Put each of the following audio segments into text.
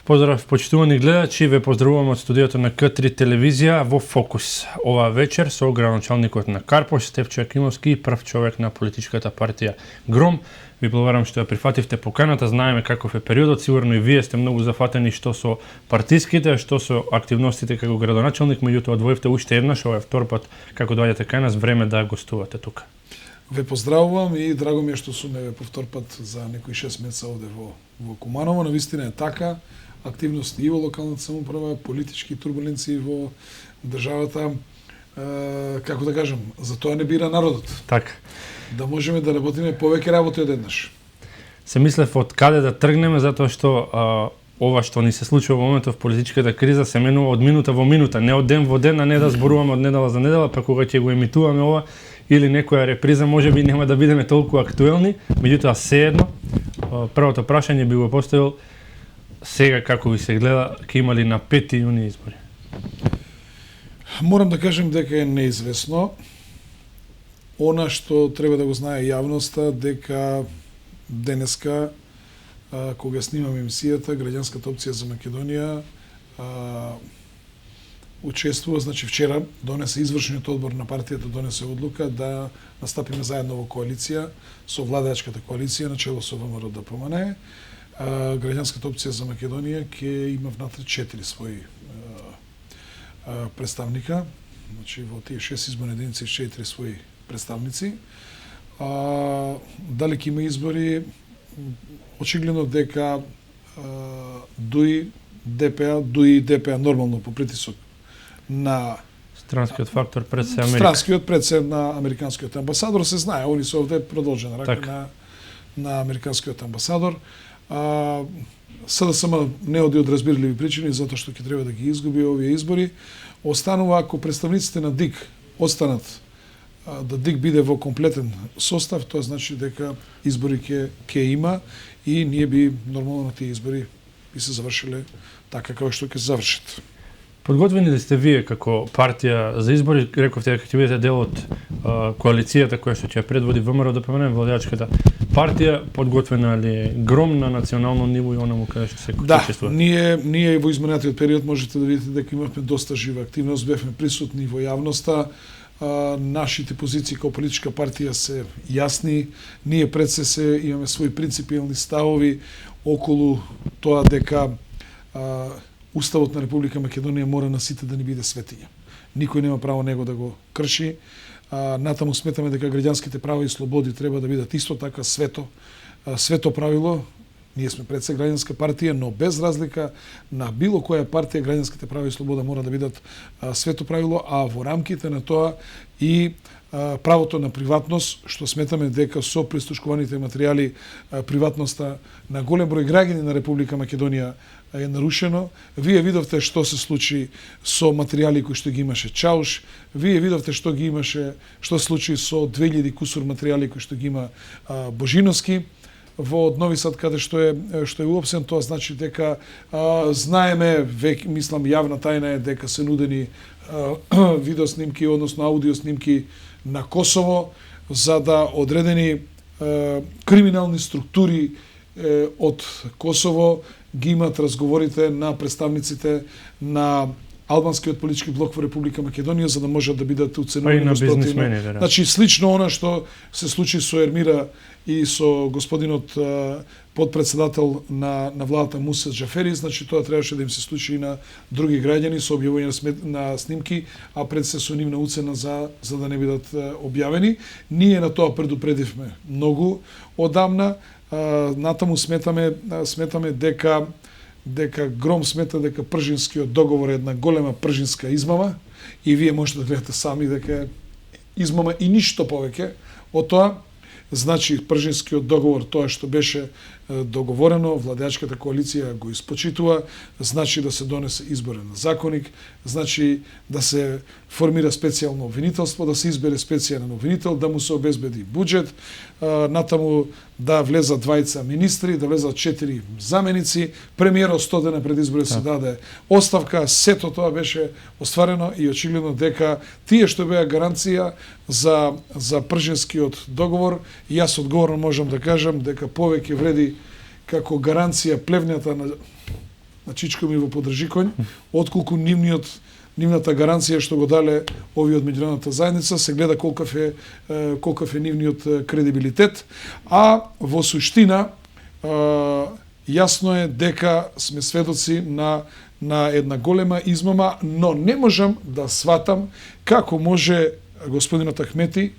Поздрав, почитувани гледачи, ве поздравувам од студиото на К3 телевизија во Фокус. Оваа вечер со градоначалникот на Карпош, Стефчо Јакимовски, прв човек на политичката партија Гром. Ви благодарам што ја прифативте поканата, знаеме каков е периодот, сигурно и вие сте многу зафатени што со партиските, што со активностите како градоначалник, меѓутоа одвоивте уште еднаш, ова е втор пат како доаѓате кај нас, време да гостувате тука. Ве поздравувам и драго ми е што сум по втор пат за некои 6 месеца овде во Куманово. Навистина е така, активност и во локалната самоуправа, политички турбуленции во државата, како да кажам, за тоа не бира народот. Така. Да можеме да работиме повеќе работи од еднаш. Се мислев од каде да тргнеме, затоа што ова што ни се случува во моментот в политичката криза се менува од минута во минута, не од ден во ден, а не да зборуваме од недела за недела, па кога ќе го емитуваме ова или некоја реприза, можеби нема да бидеме толку актуелни, меѓутоа сеедно, првото прашање би го поставил сега како ви се гледа, ќе има ли на 5 јуни избори? Морам да кажем дека е неизвестно. Она што треба да го знае јавноста, дека денеска, кога снимаме емисијата, Граѓанската опција за Македонија учествува, значи вчера донесе извршниот одбор на партијата, донесе одлука да настапиме заедно во коалиција со владеачката коалиција на чело со ВМРО ДПМН. Граѓанската опција за Македонија ќе има внатре 4 своји представника, значи во тие 6 изборни единици 4 своји представници. Дали ќе има избори? Очигледно дека дуи ДПА нормално по притисок на Странскиот фактор пред се Америка. Странскиот пред се на американскиот амбасадор се знае, они се овде продолжен рака на американскиот амбасадор. СДСМ не оди од разбирливи причини, затоа што ќе треба да ги изгуби овие избори. Останува ако представниците на ДИК останат, да ДИК биде во комплетен состав, тоа значи дека избори ќе има и ние би нормално на тие избори би се завршиле така како што ќе завршат. Подготвени ли сте вие како партија за избори? Рековте дека ќе бидете дел од коалицијата која што ќе предводи ВМРО ДПМН, владеачката партија. Подготвена ли е Гром на национално ниво и онаму каде што се учествува? Да, ние во изминатиот период можете да видите дека имавме доста жива активност, бевме присутни во јавноста. Нашите позиции како политичка партија се јасни. Ние пред се имаме своји принципиелни ставови околу тоа дека Уставот на Република Македонија мора на сите да ни биде светиња. Никој нема право него да го крши. Натаму сметаме дека граѓанските права и слободи треба да бидат исто така свето правило. Ние сме пред се граѓанска партија, но без разлика на било која партија граѓанските права и слобода мора да бидат свето правило, а во рамките на тоа и правото на приватност, што сметаме дека со прислушкуваните материјали приватноста на голем број граѓани на Република Македонија е нарушено. Вие видовте што се случи со материјали кои што ги имаше Чауш, вие видовте што се случи со 2000 кусур материјали кои што ги има Божиновски во Нови Сад, каде што е уопсен. Тоа значи дека знаеме, мислам јавна тајна е дека се нудени видеоснимки, односно аудиоснимки на Косово, за да одредени криминални структури од Косово ги имат разговорите на представниците на албанскиот политички блок во Република Македонија, за да можат да бидат уценувани на бизнисмени. Значи слично она што се случи со Ермира и со господинот подпредседател на владата Муса Джафери, значи тоа требаше да им се случи и на други граѓани со објавување на снимки, а пред се со нивна уцена за да не бидат објавени. Ние на тоа предупредивме многу одамна. Натаму сметаме дека Гром смета дека пржинскиот договор е една голема пржинска измама и вие можете да гледате сами дека е измама и ништо повеќе од тоа. Значи, пржинскиот договор, тоа што беше договорено, владеачката коалиција го испочитува, значи да се донесе изборен законник, значи да се формира специјално обвинителство, да се избере специјален обвинител, да му се обезбеди буџет, натаму да влезат 2 министри, да влезат 4 заменици, премиерот 100 дена пред избори се даде оставка, сето тоа беше остварено и очигледно дека тие што беа гаранција за пржинскиот договор, јас одговорно можам да кажам дека повеќе вреди како гаранција плевњата на на чичко ми во подржиконј, отколку нивната гаранција што го дале овие од меѓународната заедница, се гледа колкав е нивниот кредибилитет, а во суштина јасно е дека сме сведоци на една голема измама, но не можам да сватам како може господинот Ахмети,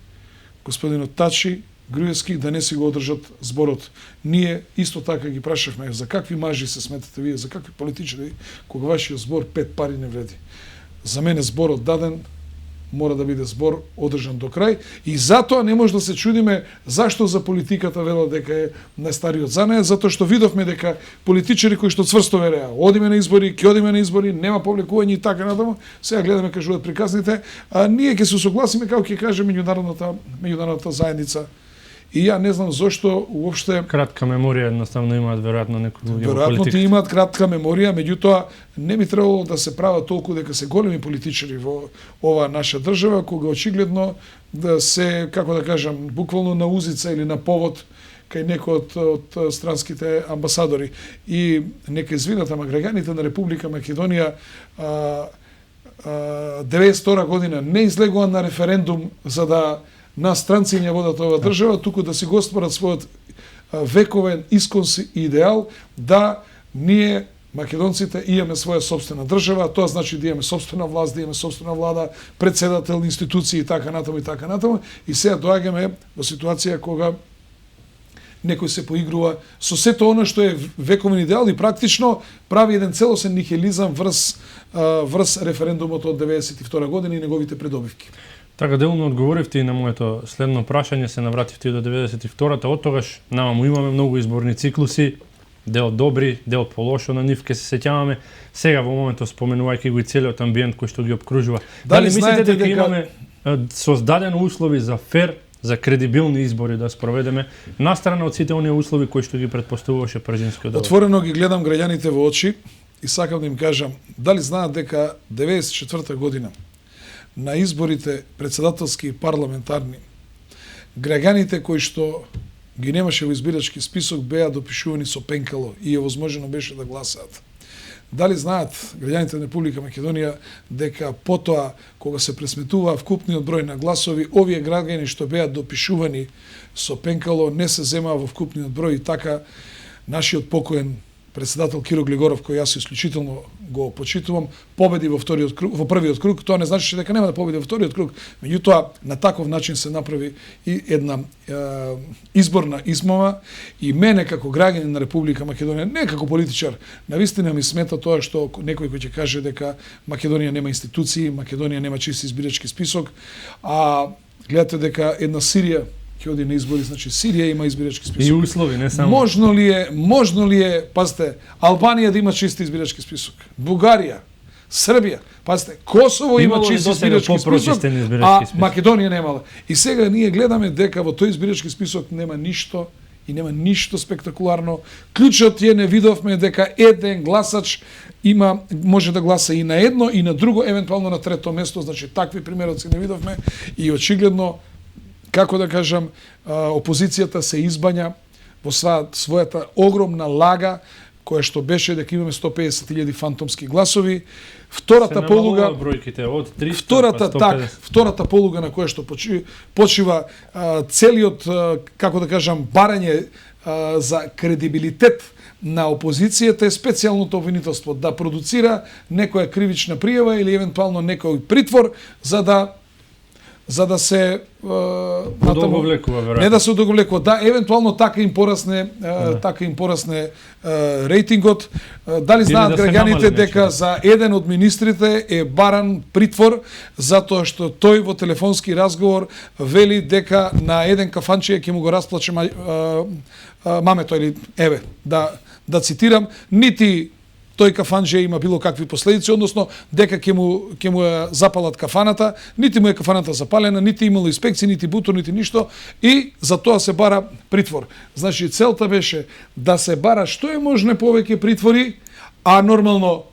господинот Тачи, Груевски да не си го одржат зборот. Ние исто така ги прашавме за какви мажи се сметате вие, за какви политичари, кога вашиот збор 5 пари не вреди. За мене зборот даден мора да биде збор одржан до крај и затоа не може да се чудиме зашто за политиката велат дека е најстариот за неја, затоа што видовме дека политичари кои што цврсто вереа, одиме на избори, ќе одиме на избори, нема повлекување и така натаму, сега гледаме кажуваат приказните, а ние ќе се согласиме како ќе каже меѓународната заедница. И ја не знам зошто уопште кратка меморија едноставно имаат веројатно некои луѓе во веројатно политиката. ти имаат кратка меморија, меѓутоа не би требало да се прават толку дека се големи политичари во оваа наша држава, кога очигледно да се, како да кажам, буквално на узица или на повод кај некој од странските амбасадори. И нека извинат, ама граѓаните на Република Македонија 92 година не излегува на референдум за да нас странци не водат оваа држава, туку да си го остварат својот вековен исконси идеал да ние македонците имаме своја сопствена држава, тоа значи да имаме сопствена власт, да имаме сопствена влада, председател, институции и така натаму и така натаму. И сега доаѓаме во ситуација кога некој се поигрува со сето она што е вековен идеал и практично прави еден целосен нихилизам врз референдумот од 92 година и неговите придобивки. Така делно одговоривте и на моето следно прашање, се навративте и до 92-та, од тогаш имаме многу изборни циклуси, дел добри, дел полошо, на нив ке се сеќаваме. Сега во моментот споменувајќи го и целиот амбиент кој што ги обкружува. Дали мислите дека имаме создадени услови за фер, за кредибилни избори да спроведеме, настрана од сите оние услови кои што ги претпоставуваше Пржинскиот договор? Отворено ги гледам граѓаните во очи и сакам да им кажам, дали знаат дека 94-та година на изборите председателски и парламентарни, граѓаните кои што ги немаше во избирачки список беа допишувани со пенкало и е возможно беше да гласаат. Дали знаат граѓаните на Република Македонија дека потоа, кога се пресметува вкупниот број на гласови, овие граѓани што беа допишувани со пенкало не се земаа во вкупниот број и така нашиот покоен председател Киро Глигоров, кој јас исклучително го почитувам, победи во првиот круг. Тоа не значи дека нема да победи во вториот круг, меѓутоа на таков начин се направи и една изборна измама и мене како граѓанин на Република Македонија, не како политичар, навистина ми смета тоа што некој кој ќе каже дека Македонија нема институции, Македонија нема чист избирачки список, а гледате дека една Сирија ќе оди на избори, значи Сирија има избирачки список. И услови, не само. Можно ли е, пазите, Албанија да има чист избирачки список, Бугарија, Србија, пазите, Косово има чист избирачки список, а Македонија немала. И сега ние гледаме дека во тој избирачки список нема ништо и нема ништо спектакуларно. Клучот е, не видовме дека еден гласач може да гласа и на едно и на друго, евентуално на трето место, значи такви примероци не видовме и очигледно, како да кажам, опозицијата се избања во својата огромна лага, која што беше дека имаме 150.000 фантомски гласови. Втората полуга бројките од 300 втората полуга на која што почива целиот, како да кажам, барање за кредибилитет на опозицијата е специјалното обвинителство да продуцира некоја кривична пријава или евентуално некој притвор за да се не да се одоговлекува, да евентуално така им порасне рейтингот. Дали знаат граѓаните дека за еден од министрите е баран притвор затоа што тој во телефонски разговор вели дека на еден кафанче ќе му го расплаче мамето или еве да цитирам, нити тој кафанџе има било какви последици, односно дека ќе му запалат кафаната, нити му е кафаната запалена, нити имало инспекции, нити бутор, нити ништо, и за тоа се бара притвор. Значи целта беше да се бара што е можне повеќе притвори, а нормално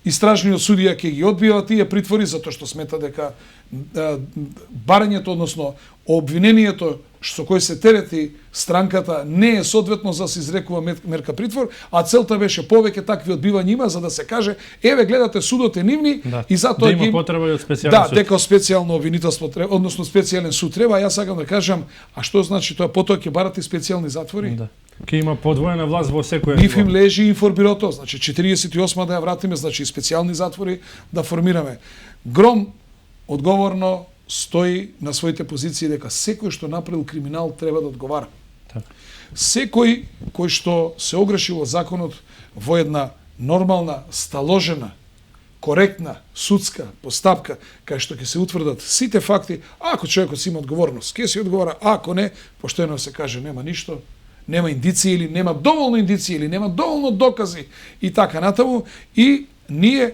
истражниот судија ќе ги одбива тие притвори затоа што смета дека барањето, односно обвинението со кој се терети странката не е соодветно за да се изрекува мерка притвор, а целта беше повеќе такви одбивања има за да се каже еве гледате судот е нивни и затоа да има потреба и од специјален суд. дека специјално обвинителство треба, односно специјален суд треба, а јас сакам да кажам, а што значи тоа потоа ќе барате специјални затвори? Да. Ке има подвоена власт во секој Нив им лежи информбирото, значи 48 да ја вратиме, значи специјални затвори да формираме. Гром одговорно стои на своите позиции дека секој што направил криминал треба да одговара. Така. Секој кој што се огреши во законот во една нормална, сталожена, коректна судска постапка, кај што ќе се утврдат сите факти, ако човекот си има одговорност, ќе се одговара, ако не, поштено се каже нема ништо, нема индиции или нема доволно индиции или нема доволно докази и така натаму, и ние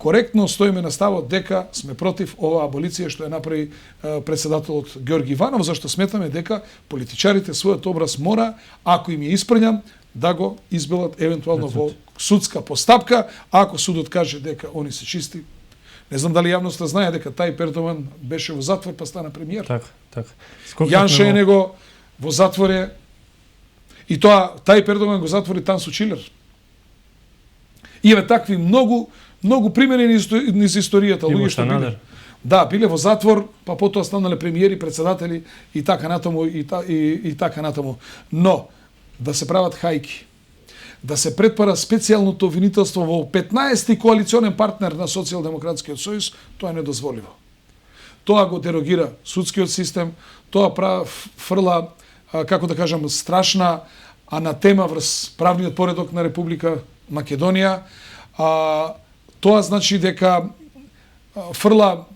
коректно стоиме на ставот дека сме против оваа аболиција што ја направи председателот Ѓорги Иванов, зашто сметаме дека политичарите својот образ мора, ако им е испрњан, да го избелат евентуално во судска постапка, ако судот каже дека они се чисти. Не знам дали јавноста знае дека тај Пердован беше во затвор па стана премиер. Така. Јан Шенего во затвор е, и тоа тај Пердован го затвори там со Чилер. Има такви многу примери низ историјата, луѓе што биле. Да, биле во затвор, па потоа станале премиери, председатели и така натаму и така натаму. Но да се прават хајки, да се претпара специјалното обвинителство во 15-ти коалиционен партнер на Социјалдемократскиот сојуз, тоа е недозволиво. Тоа го дерогира судскиот систем, тоа фрла, како да кажам, страшна анатема врз правниот поредок на Република Македонија. Тоа значи дека фрла,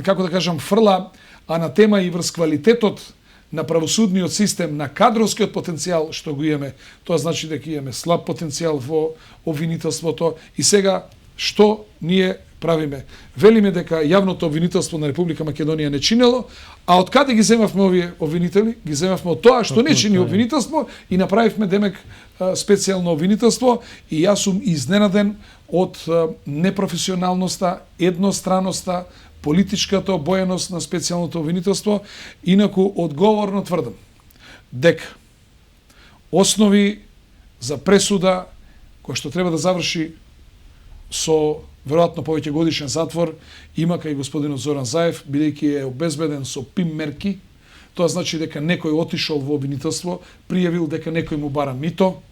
како да кажам, фрла анатема и врз квалитетот на правосудниот систем, на кадровскиот потенцијал што го имаме. Тоа значи дека имаме слаб потенцијал во обвинителството. И сега, што ние правиме? Велиме дека јавното обвинителство на Република Македонија не чинело, а од каде ги земавме овие обвинители? Ги земавме од тоа што не чини обвинителство и направивме демек специјално обвинителство, и јас сум изненаден од непрофесионалноста, едностраноста, политичката обоеност на специјалното обвинителство. Инаку одговорно тврдам дека основи за пресуда која што треба да заврши со веројатно повеќе годишен затвор има кај господинот Зоран Заев, бидејќи е обезбеден со ПИМ мерки. Тоа значи дека некој отишол во обвинителство, пријавил дека некој му бара мито,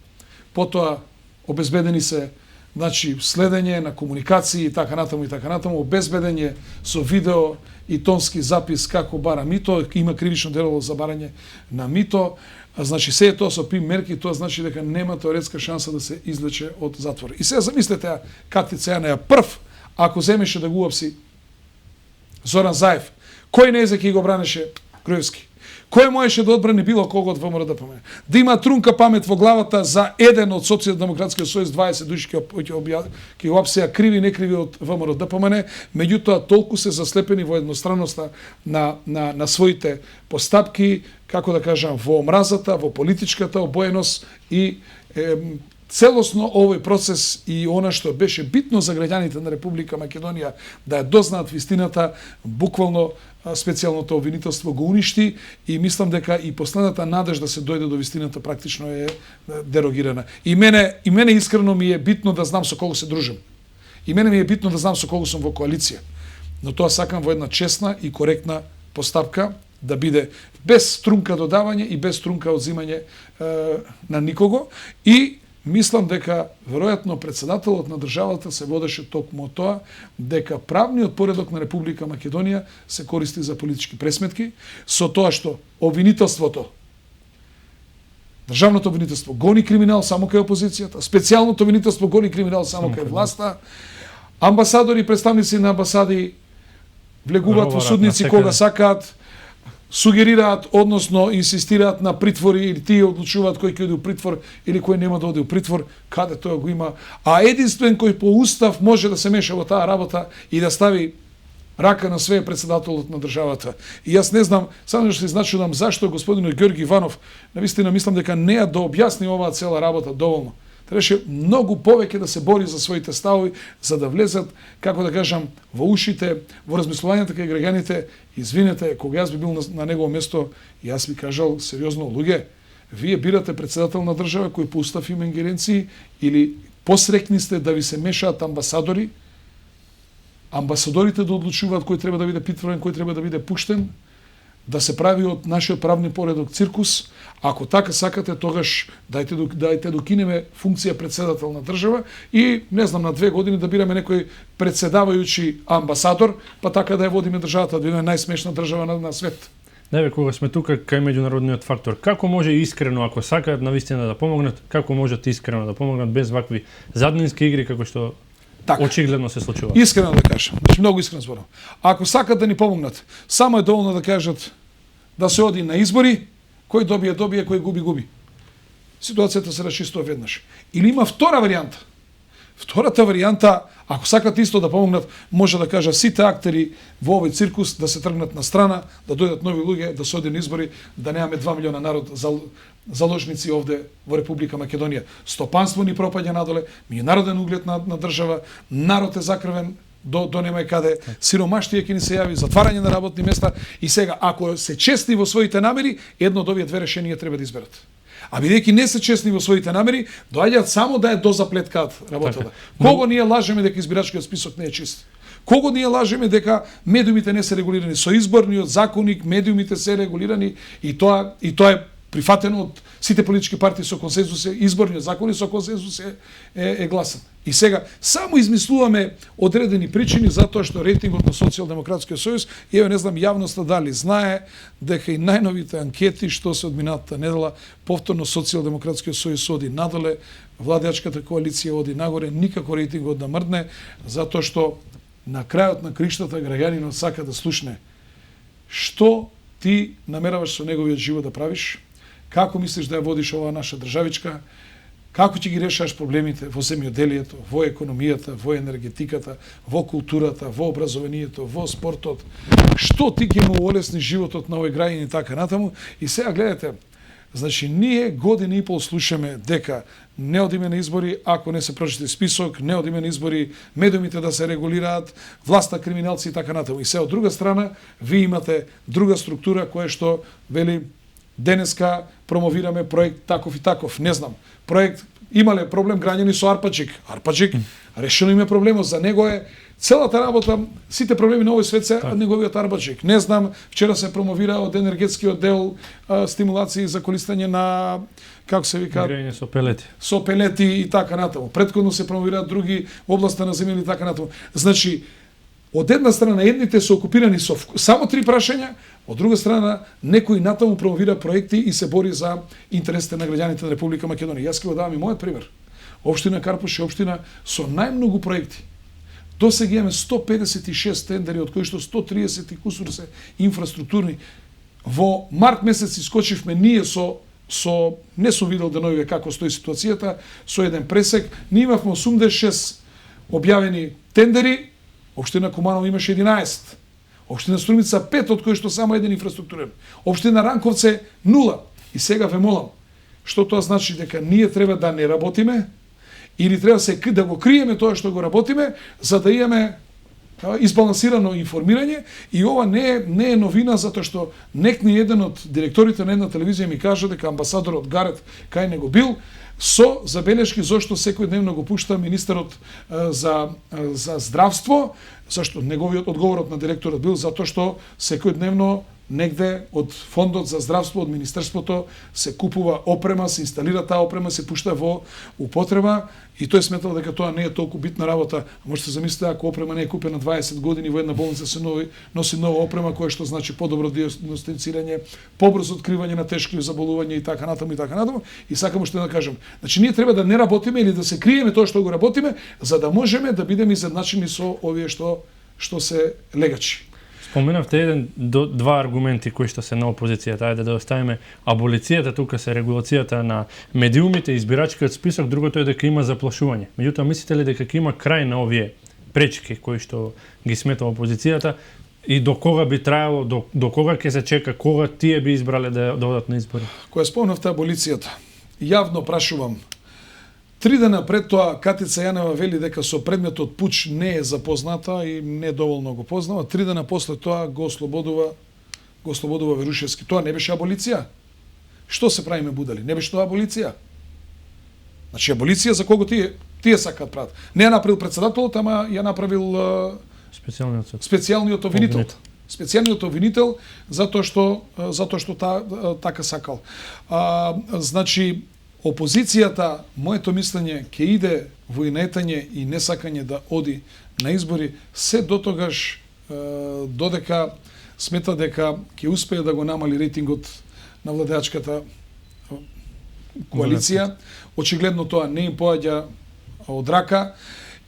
потоа обезбедени се, значи, следење на комуникации и така натаму, обезбедење со видео и тонски запис како бара мито, има кривично дело за барање на мито, значи се е тоа со ПИМ мерки, тоа значи дека нема теоретска шанса да се излече од затвор. И сега замислете Кати Цејанаја прв, ако земеше да го уапси Зоран Заев, кој не ќе го бранеше Груевски? Кој можеше да одбрани било кого од ВМРО ДПМН? Да има трунка памет во главата за еден од Социјалдемократскиот сојуз, 20 души ќе го апсеа криви, не криви од ВМРО ДПМН, меѓутоа толку се заслепени во едностранноста на своите постапки, како да кажам, во омразата, во политичката обоеност и целосно овој процес и она што беше битно за граѓаните на Република Македонија да ја дознаат вистината, буквално специјалното обвинителство го уништи, и мислам дека и последната надежда да се дојде до вистината практично е дерогирана. И мене искрено ми е битно да знам со кого се дружам. И мене ми е битно да знам со кого сум во коалиција. Но тоа сакам во една честна и коректна постапка да биде без трунка додавање и без трунка одзимање на никого. И мислам дека веројатно председателот на државата се водеше токму од тоа дека правниот поредок на Република Македонија се користи за политички пресметки, со тоа што обвинителството, државното обвинителство гони криминал само кај опозицијата, специјалното обвинителство гони криминал само кај власта, амбасадори, представници на амбасади влегуваат во судници кога сакаат, сугерираат, односно инсистираат на притвори, или тие одлучуваат кој ќе оди у притвор или кој нема да оди у притвор, каде тоа го има. А единствен кој по устав може да се меша во таа работа и да стави рака на све председателот на државата. И јас не знам, само што се значудам зашто господинот Ѓорги Иванов, навистина мислам дека не ја да објасни оваа цела работа доволно. Требаше многу повеќе да се бори за своите ставови, за да влезат, како да кажам, во ушите, во размислувањето кај граѓаните. Извинете, кога јас би бил на негово место, јас би кажал сериозно, луѓе, вие бирате председател на држава кој по устав има ингеренции, или посрекни сте да ви се мешаат амбасадори, амбасадорите да одлучуваат кој треба да биде притворен, кој треба да биде пуштен, да се прави од нашиот правни поредок циркус. Ако така сакате, тогаш дајте докинеме функција председател на држава и, не знам, на 2 години да бираме некој председавајучи амбасадор, па така да ја водиме државата, да е најсмешна држава на свет. Не бе, кога сме тука кај меѓународниот фактор, како може искрено, ако сакаат навистина да помогнат, како можат искрено да помогнат без вакви заднински игри како што така очигледно се случува? Искрено да кажам, значи многу искрено зборам. Ако сакат да ни помогнат, само е доволно да кажат да се оди на избори, кој добие, кој губи. Ситуацијата се расчистува веднаш. Или има втора варијанта. Втората варијанта, ако сакат исто да помогнат, може да кажа сите актери во овој циркус да се тргнат на страна, да дојдат нови луѓе, да се оди на избори, да немаме 2 милиона народ заложници овде во Република Македонија. Стопанство ни пропаѓа надоле, меѓународен углед на држава, народ е закрвен до немај каде, сиромаштија ќе ни се јави, затварање на работни места и сега, ако се честни во своите намери, едно од овие две решенија треба да изберат. А бидејќи не се честни во своите намери, доаѓаат само да ја дозаплеткаат работата. Кого ние лажеме дека избирачкиот список не е чист? Кого ние лажеме дека медиумите не се регулирани? Со изборниот законник медиумите се регулирани и тоа е прифатено од сите политички партии со консензус, изборниот закон со консензус е гласен. И сега само измислуваме одредени причини затоа што рейтингот на Социјалдемократскиот сојуз, и еве не знам јавноста дали знае дека и најновите анкети што се од минатата недела, повторно Социјалдемократскиот сојуз оди надоле, владеачката коалиција оди нагоре, никако рейтингот да мрдне, затоа што на крајот на криштата граѓанинот сака да слушне што ти намераваш со неговиот живот да правиш, како мислиш да ја водиш оваа наша државичка, како ќе ги решаваш проблемите во земјоделието, во економијата, во енергетиката, во културата, во образованието, во спортот, што ти ќе му олесни животот на овој граѓанин и така натаму. И сега гледате, значи ние година и пол слушаме дека не одиме на избори ако не се прочита список, не одиме на избори медиумите да се регулираат, власта криминалци и така натаму. И се од друга страна, ви имате друга структура која што вели денеска промовираме проект таков и таков, не знам. Проект имале проблем граѓани со Арпаджик. Арпаджик решено име проблемот, за него е целата работа, сите проблеми на овој свет се од неговиот Арпаджик. Не знам, вчера се промовира од енергетскиот дел стимулации за користење на, како се вика, грејење со пелети. Со пелети и така натаму. Претходно се промовираат други области на земја и така натаму. Значи, од една страна едните се окупирани со само 3 прашања, од друга страна некој натаму промовира проекти и се бори за интересите на граѓаните на Република Македонија. Јас ќе го давам и мојот пример. Општина Карпош е општина со најмногу проекти. До сега имаме 156 тендери, од кои што 130 и кусур се инфраструктурни. Во март месец искочивме ние не сум видел деновиве како стои ситуацијата, со еден пресек. Ние имавме 86 објавени тендери, општина Куманово имаше 11. Општина Струмица 5, од кои што само еден инфраструктурен. Општина Ранковце 0. И сега ве молам, што тоа значи дека ние треба да не работиме или треба да го криеме тоа што го работиме, за да имаме избалансирано информирање. И ова не е новина, затоа што некни еден од директорите на една телевизија ми кажа дека амбасадорот Гарет кај него бил со забелешки зошто секојдневно го пушта министерот за здравство, зашто неговиот одговорот на директорот бил затоа што секојдневно негде од фондот за здравство, од министерството се купува опрема, се инсталира таа опрема, се пушта во употреба и тој сметал дека тоа не е толку битна работа. Можете да замислите ако опрема не е купена 20 години во една болница се носи нова опрема која што значи подобро диагностицирање, побрзо откривање на тешки заболувања и така натаму и така натаму. И сакам уште да кажам, значи ние треба да не работиме или да се криеме тоа што го работиме, за да можеме да бидеме изедначени со овие што се легачи. Споменавте еден до два аргументи кои што се на опозицијата. Ајде да оставиме аболицијата, тука се регулацијата на медиумите, избирачкиот список, другото е дека има заплашување. Меѓутоа, мислите ли дека ќе има крај на овие пречки кои што ги смета опозицијата и до кога би траело, до кога ќе се чека, кога тие би избрале да одат на избори? Кога спомнавте аболицијата, јавно прашувам 3 дена пред тоа Катица Јанева вели дека со предметот пуч не е запозната и не доволно го познава. 3 дена после тоа го ослободува Верушевски. Тоа не беше аболиција. Што се правиме будали? Не беше тоа аболиција. Значи аболиција за кого тие сакаат прават. Не ја направил председателот, ама ја направил специјалниот обвинител. Специјалниот обвинител затоа што така сакал. Значи опозицијата, моето мислење, ќе иде во инетање и несакање да оди на избори се дотогаш додека смета дека ќе успее да го намали рейтингот на владеачката коалиција. Очигледно тоа не им поаѓа од рака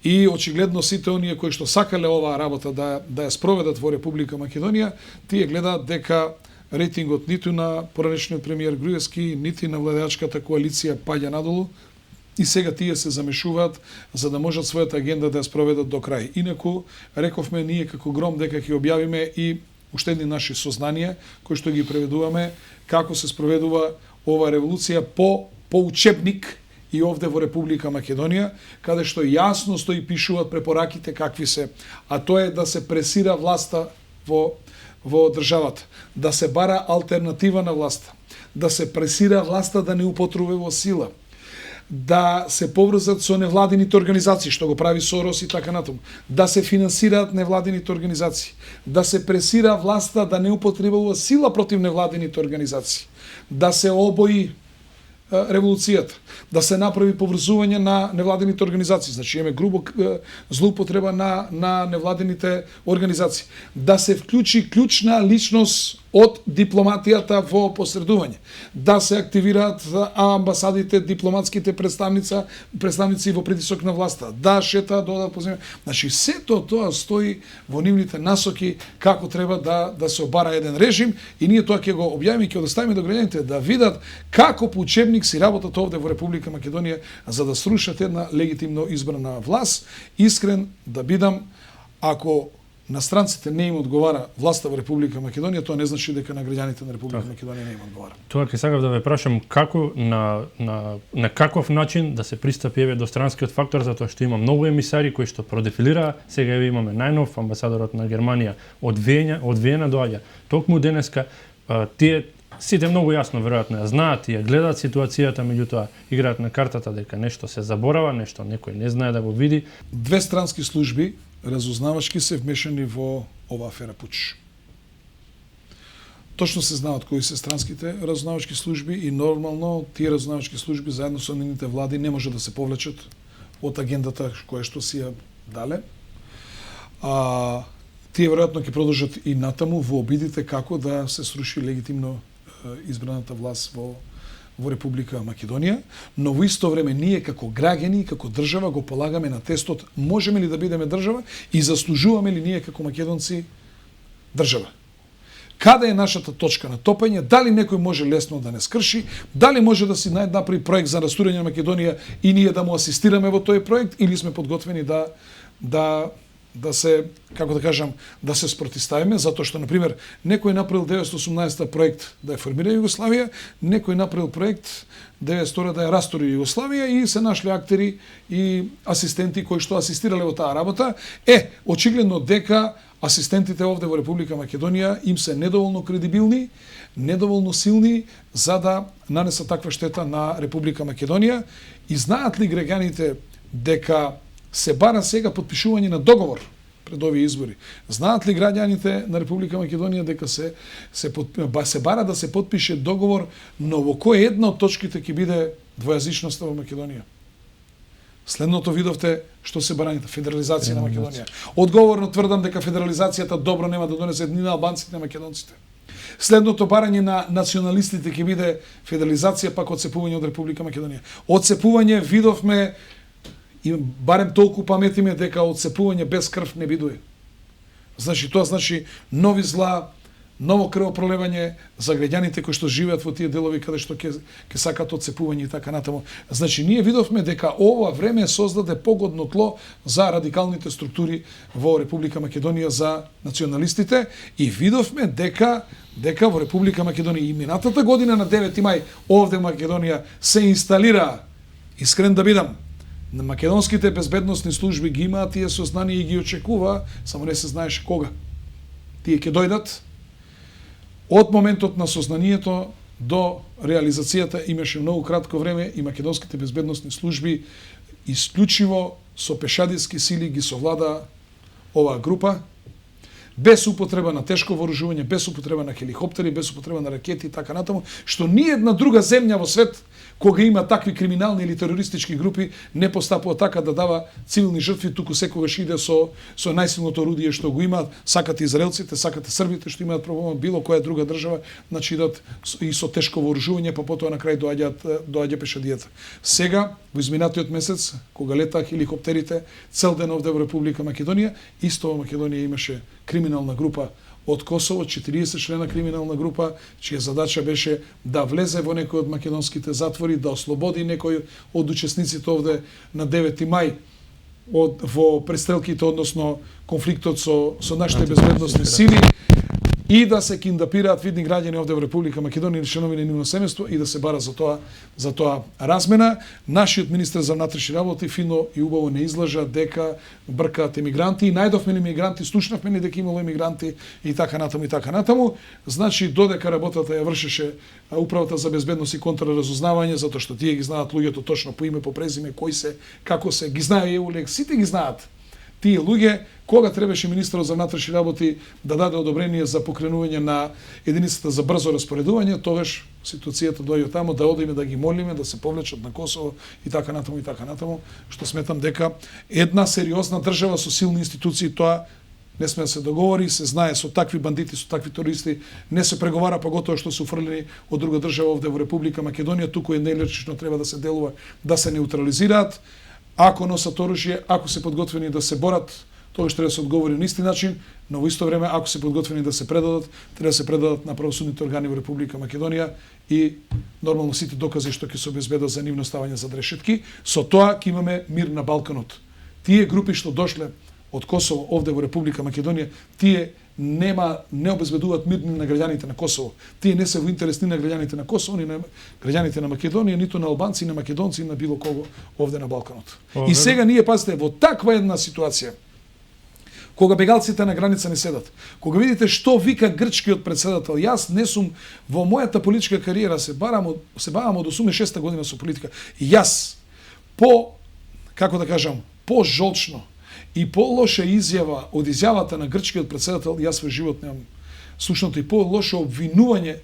и очигледно сите оние кои што сакале оваа работа да ја спроведат во Република Македонија, тие гледаат дека рейтингот ниту на поранешниот премиер Груевски, нити на владеачката коалиција паѓа надолу и сега тие се замешуваат за да можат својата агенда да ја спроведат до крај. Инаку, рековме ние како Гром дека ќе објавиме и уште едни наши сознанија кои што ги преведуваме како се спроведува ова револуција по учебник и овде во Република Македонија, каде што јасно стои пишуваат препораките какви се, а тоа е да се пресира власта во државата, да се бара алтернатива на власта, да се пресира власта да не употребува сила, да се поврзат со невладините организации, што го прави Сорос и така натаму, да се финансираат невладините организации, да се пресира власта да не употребува сила против невладините организации, да се обои револуцијата, да се направи поврзување на невладините организации, значи имаме грубо злоупотреба на невладините организации, да се вклучи клучна личност од дипломатијата во посредување, да се активираат амбасадите, дипломатските представници во притисок на власта, да шетаат додат поземја. Значи сето тоа стои во нивните насоки како треба да се обара еден режим и ние тоа ќе го објавиме и ќе доставиме до граѓаните да видат како по учебник си работат овде во Република Македонија за да срушат една легитимно избрана власт. Искрен да бидам, ако на странците не им одговара власта во Република Македонија, тоа не значи дека на граѓаните на Република Македонија не им одговара. Тоа ќе сакав да ве прашам како на каков начин да се пристапи еве до странскиот фактор, затоа што има многу емисари кои што продефилираа, сега еве имаме најнов амбасадорот на Германија од Виена доаѓа. Токму денеска тие сите многу јасно веројатно ја знаат и ја гледаат ситуацијата, меѓутоа играат на картата дека нешто се заборава, нешто некој не знае да го види. Две странски служби разузнавачки се вмешани во ова афера Пуч. Точно се знаат кои се странските разузнавачки служби и нормално тие разузнавачки служби заедно со нивните влади не може да се повлечат од агендата која што си ја дале. Тие веројатно ќе продолжат и натаму во обидите како да се сруши легитимно избраната власт во Република Македонија, но во исто време ние како граѓани и како држава го полагаме на тестот можеме ли да бидеме држава и заслужуваме ли ние како македонци држава. Каде е нашата точка на топење, дали некој може лесно да не скрши, дали може да си направи проект за растурање на Македонија и ние да му асистираме во тој проект или сме подготвени да се, како да кажам, да се спротиставиме, затоа што, например, некој направил 1918 проект да ја формира Југославија, некој направил проект 1992 да ја растури Југославија и се нашли актери и асистенти кои што асистирале во таа работа. Очигледно дека асистентите овде во Република Македонија им се недоволно кредибилни, недоволно силни за да нанесат таква штета на Република Македонија и знаат ли граѓаните дека се бара сега потпишување на договор пред овие избори. Знаат ли граѓаните на Република Македонија дека се бара да се потпише договор, но во која една од точките ќе биде двојазичноста во Македонија? Следното видовте што се барањата федерализација на Македонија. Одговорно тврдам дека федерализацијата добро нема да донесе ни на албанците, ни на македонците. Следното барање на националистите ќе биде федерализација пак одцепување од Република Македонија. Одцепување видовме и барем толку паметиме дека одцепување без крв не бидуе. Значи, тоа значи нови зла, ново крвопролевање за граѓаните кои што живеат во тие делови каде што ќе сакат одцепување и така натаму. Значи, ние видовме дека ова време создаде погодно тло за радикалните структури во Република Македонија за националистите и видовме дека во Република Македонија и минатата година на 9 мај овде во Македонија се инсталира, искрен да бидам, На македонските безбедносни служби ги имаат тие сознанија и ги очекува, само не се знаеше кога. Тие ќе дојдат. Од моментот на сознанието до реализацијата имаше многу кратко време и македонските безбедносни служби исклучиво со пешадиски сили ги совлада оваа група, без употреба на тешко вооружување, без употреба на хеликоптери, без употреба на ракети и така натаму, што ниедна друга земја во свет кога има такви криминални или терористички групи не постапува така да дава цивилни жртви, туку секогаш иде со најсилното орудие што го имаат, сакате израелците, сакате србите што имаат проблем, било која друга држава, значи идат и со тешко вооружување, па потоа на крај доаѓа пешадијата. Сега во изминатиот месец кога летаа хеликоптерите цел ден овде во Република Македонија, исто во Македонија имаше криминална група од Косово, 40 члена криминална група, чија задача беше да влезе во некој од македонските затвори, да ослободи некој од учесниците овде на 9 мај во престрелките, односно конфликтот со нашите безбедносни сили, и да се киндапираат видни граѓани овде во Република Македонија или членови на нивно семејство и да се бара за тоа размена. Нашиот министер за внатрешни работи фино и убаво не излажа дека бркаат емигранти. Најдовме емигранти, слушнавме дека имало емигранти и така натаму. Значи додека работата ја вршеше Управата за безбедност и контраразузнавање, затоа што тие ги знаат луѓето точно по име, по презиме, кои се, како се, ги знае ЕУЛЕК, сите ги знаат. Тие луѓе, кога требаше министерот за внатрешни работи да даде одобрение за покренување на единицата за брзо распоредување, тогаш ситуацијата доаѓа таму да одиме да ги молиме да се повлечат на Косово и така натаму, што сметам дека една сериозна држава со силни институции тоа не сме да се договори, се знае со такви бандити, со такви терористи, не се преговара, поготоа што се уфрлени од друга држава овде во Република Македонија, туку енергично треба да се делува, да се неутрализираат. Ако носат оружје, ако се подготвени да се борат, тогаш треба да се одговори на исти начин, но во исто време, ако се подготвени да се предадат, треба да се предадат на правосудните органи во Република Македонија и нормално сите докази што ќе се обезбедат за нивно ставање за решетки. Со тоа ќе имаме мир на Балканот. Тие групи што дошле од Косово овде во Република Македонија, тие не обезбедуваат мир на граѓаните на Косово. Тие не се во интерес ни на граѓаните на Косово, ни на граѓаните на Македонија, ниту на албанци, на македонци, на било кого овде на Балканот. И сега ние, пазите, во таква една ситуација, кога бегалците на граница не седат, кога видите што вика грчкиот председател, јас не сум во мојата политичка кариера, се бавам од 86-та година со политика, и јас по-жолчно и по-лоша изјава од изјавата на грчкиот председател, јас во живот немам слушнато, и по-лошо обвинување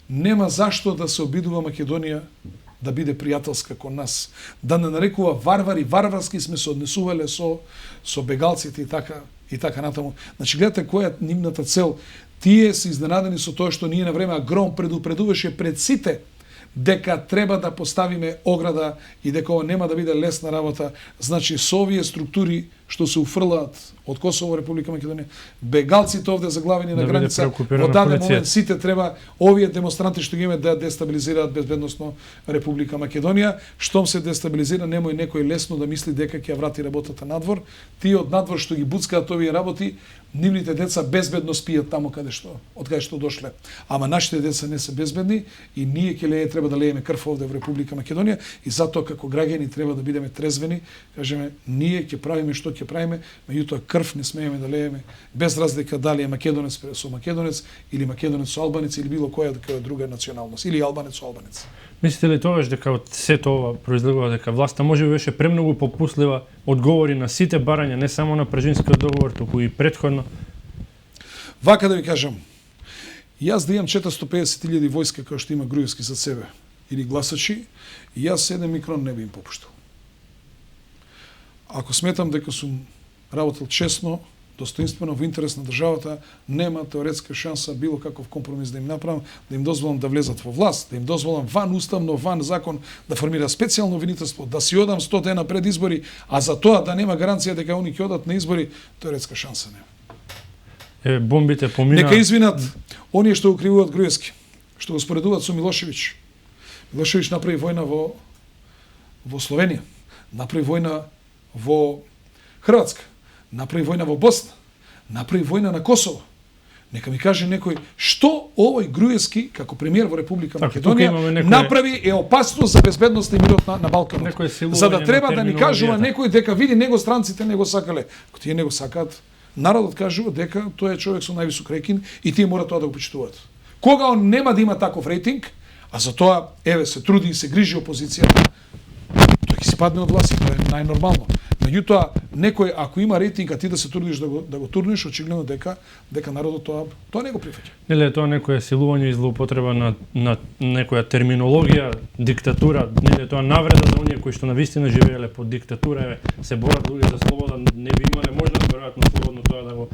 нема зашто да се обидува Македонија да биде пријателска кон нас, да не нарекува варвари, варварски сме се однесувале со бегалците и така натаму. Значи гледате која е нивната цел. Тие се изненадени со тоа што ние на време Гром предупредуваше пред сите дека треба да поставиме ограда и дека ова нема да биде лесна работа. Значи со овие структури што се уфрлаат од Косово, Република Македонија, бегалците овде заглавени на граница, во даден момент сите треба овие демонстранти што ги имаме да дестабилизираат безбедносно Република Македонија. Штом се дестабилизира, немој некој лесно да мисли дека ќе врати работата надвор. Тие од надвор што ги буцкаат овие работи, нивните деца безбедно спијат таму од каде што дошле. Ама нашите деца не се безбедни и ние треба да лееме крв овде во Република Македонија и затоа како граѓани треба да бидеме трезвени, кажеме ние ќе правиме што ќе правиме, меѓутоа крв не смееме да лееме без разлика дали е македонец со македонец или македонец со албанец или било која друга националност или албанец со албанец. Мислите ли тогаш дека од сето ова произлегува дека власта можеби беше премногу попуслива, одговори на сите барања, не само на Прежинскиот договор, туку и претходно? Вака да ви кажам, јас да имам 450.000 војска кој што има Груевски за себе или гласачи, јас 7 микрон не би им попуштал. Ако сметам дека сум работел честно, достоинствено во интерес на државата, нема теоретска шанса било каков компромис да им направам, да им дозволам да влезат во власт, да им дозволам ван уставно, ван закон да формира специјално обвинителство, да си одам 100 дена пред избори, а за тоа да нема гаранција дека они ќе одат на избори, теоретска шанса нема. Бомбите помина. Нека извинат оние што го кривуваат Груевски, што го споредуваат со Милошевиќ. Милошевиќ направи војна во Словенија, направи војна во Хрватска, направи војна во Босна, направи војна на Косово. Нека ми каже некој што овој Груевски како премиер во Република Така, Македонија тука имаме некој- направи е опасно за безбедноста и мирот на Балканот. Некој силување За да треба на да ни кажува терминологијата. некој дека види него странците не го сакале. Ако тие не го сакаат, народот кажува дека тој е човек со највисок рейтинг и тие мора тоа да го почитуваат. Кога он нема да има таков рейтинг, а за тоа еве се труди и се грижи опозицијата, тој ќе си падне од власт, тоа е најнормално. Меѓутоа, некој ако има рейтинг, а ти да се трудиш да го турнеш, очигледно дека народот тоа не го прифаќа. Нели е тоа некое силување и злоупотреба на некоја терминологија, диктатура, нели е тоа навреда за оние кои што навистина живееле под диктатура, еве, се борат луѓе за слобода, не би имале можност веројатно слободно тоа да го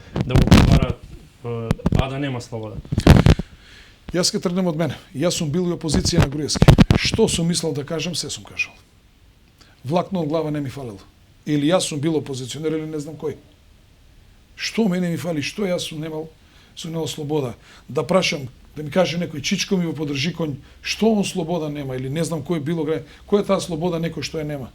побараат, а да нема слобода. Јас ке тргнем од мене. Јас сум бил и опозиција на Груевски. Што сум мислел да кажам, се сум кажал. Влакно од глава не ми фалело. Или јас сум бил опозиционер или не знам кој. Што мене ми фали, што јас сум немал слобода. Да прашам, да ми каже некој Чичко ми во подржи конј, што он слобода нема или не знам кој било граѓан. Која е таа слобода некој што ја нема?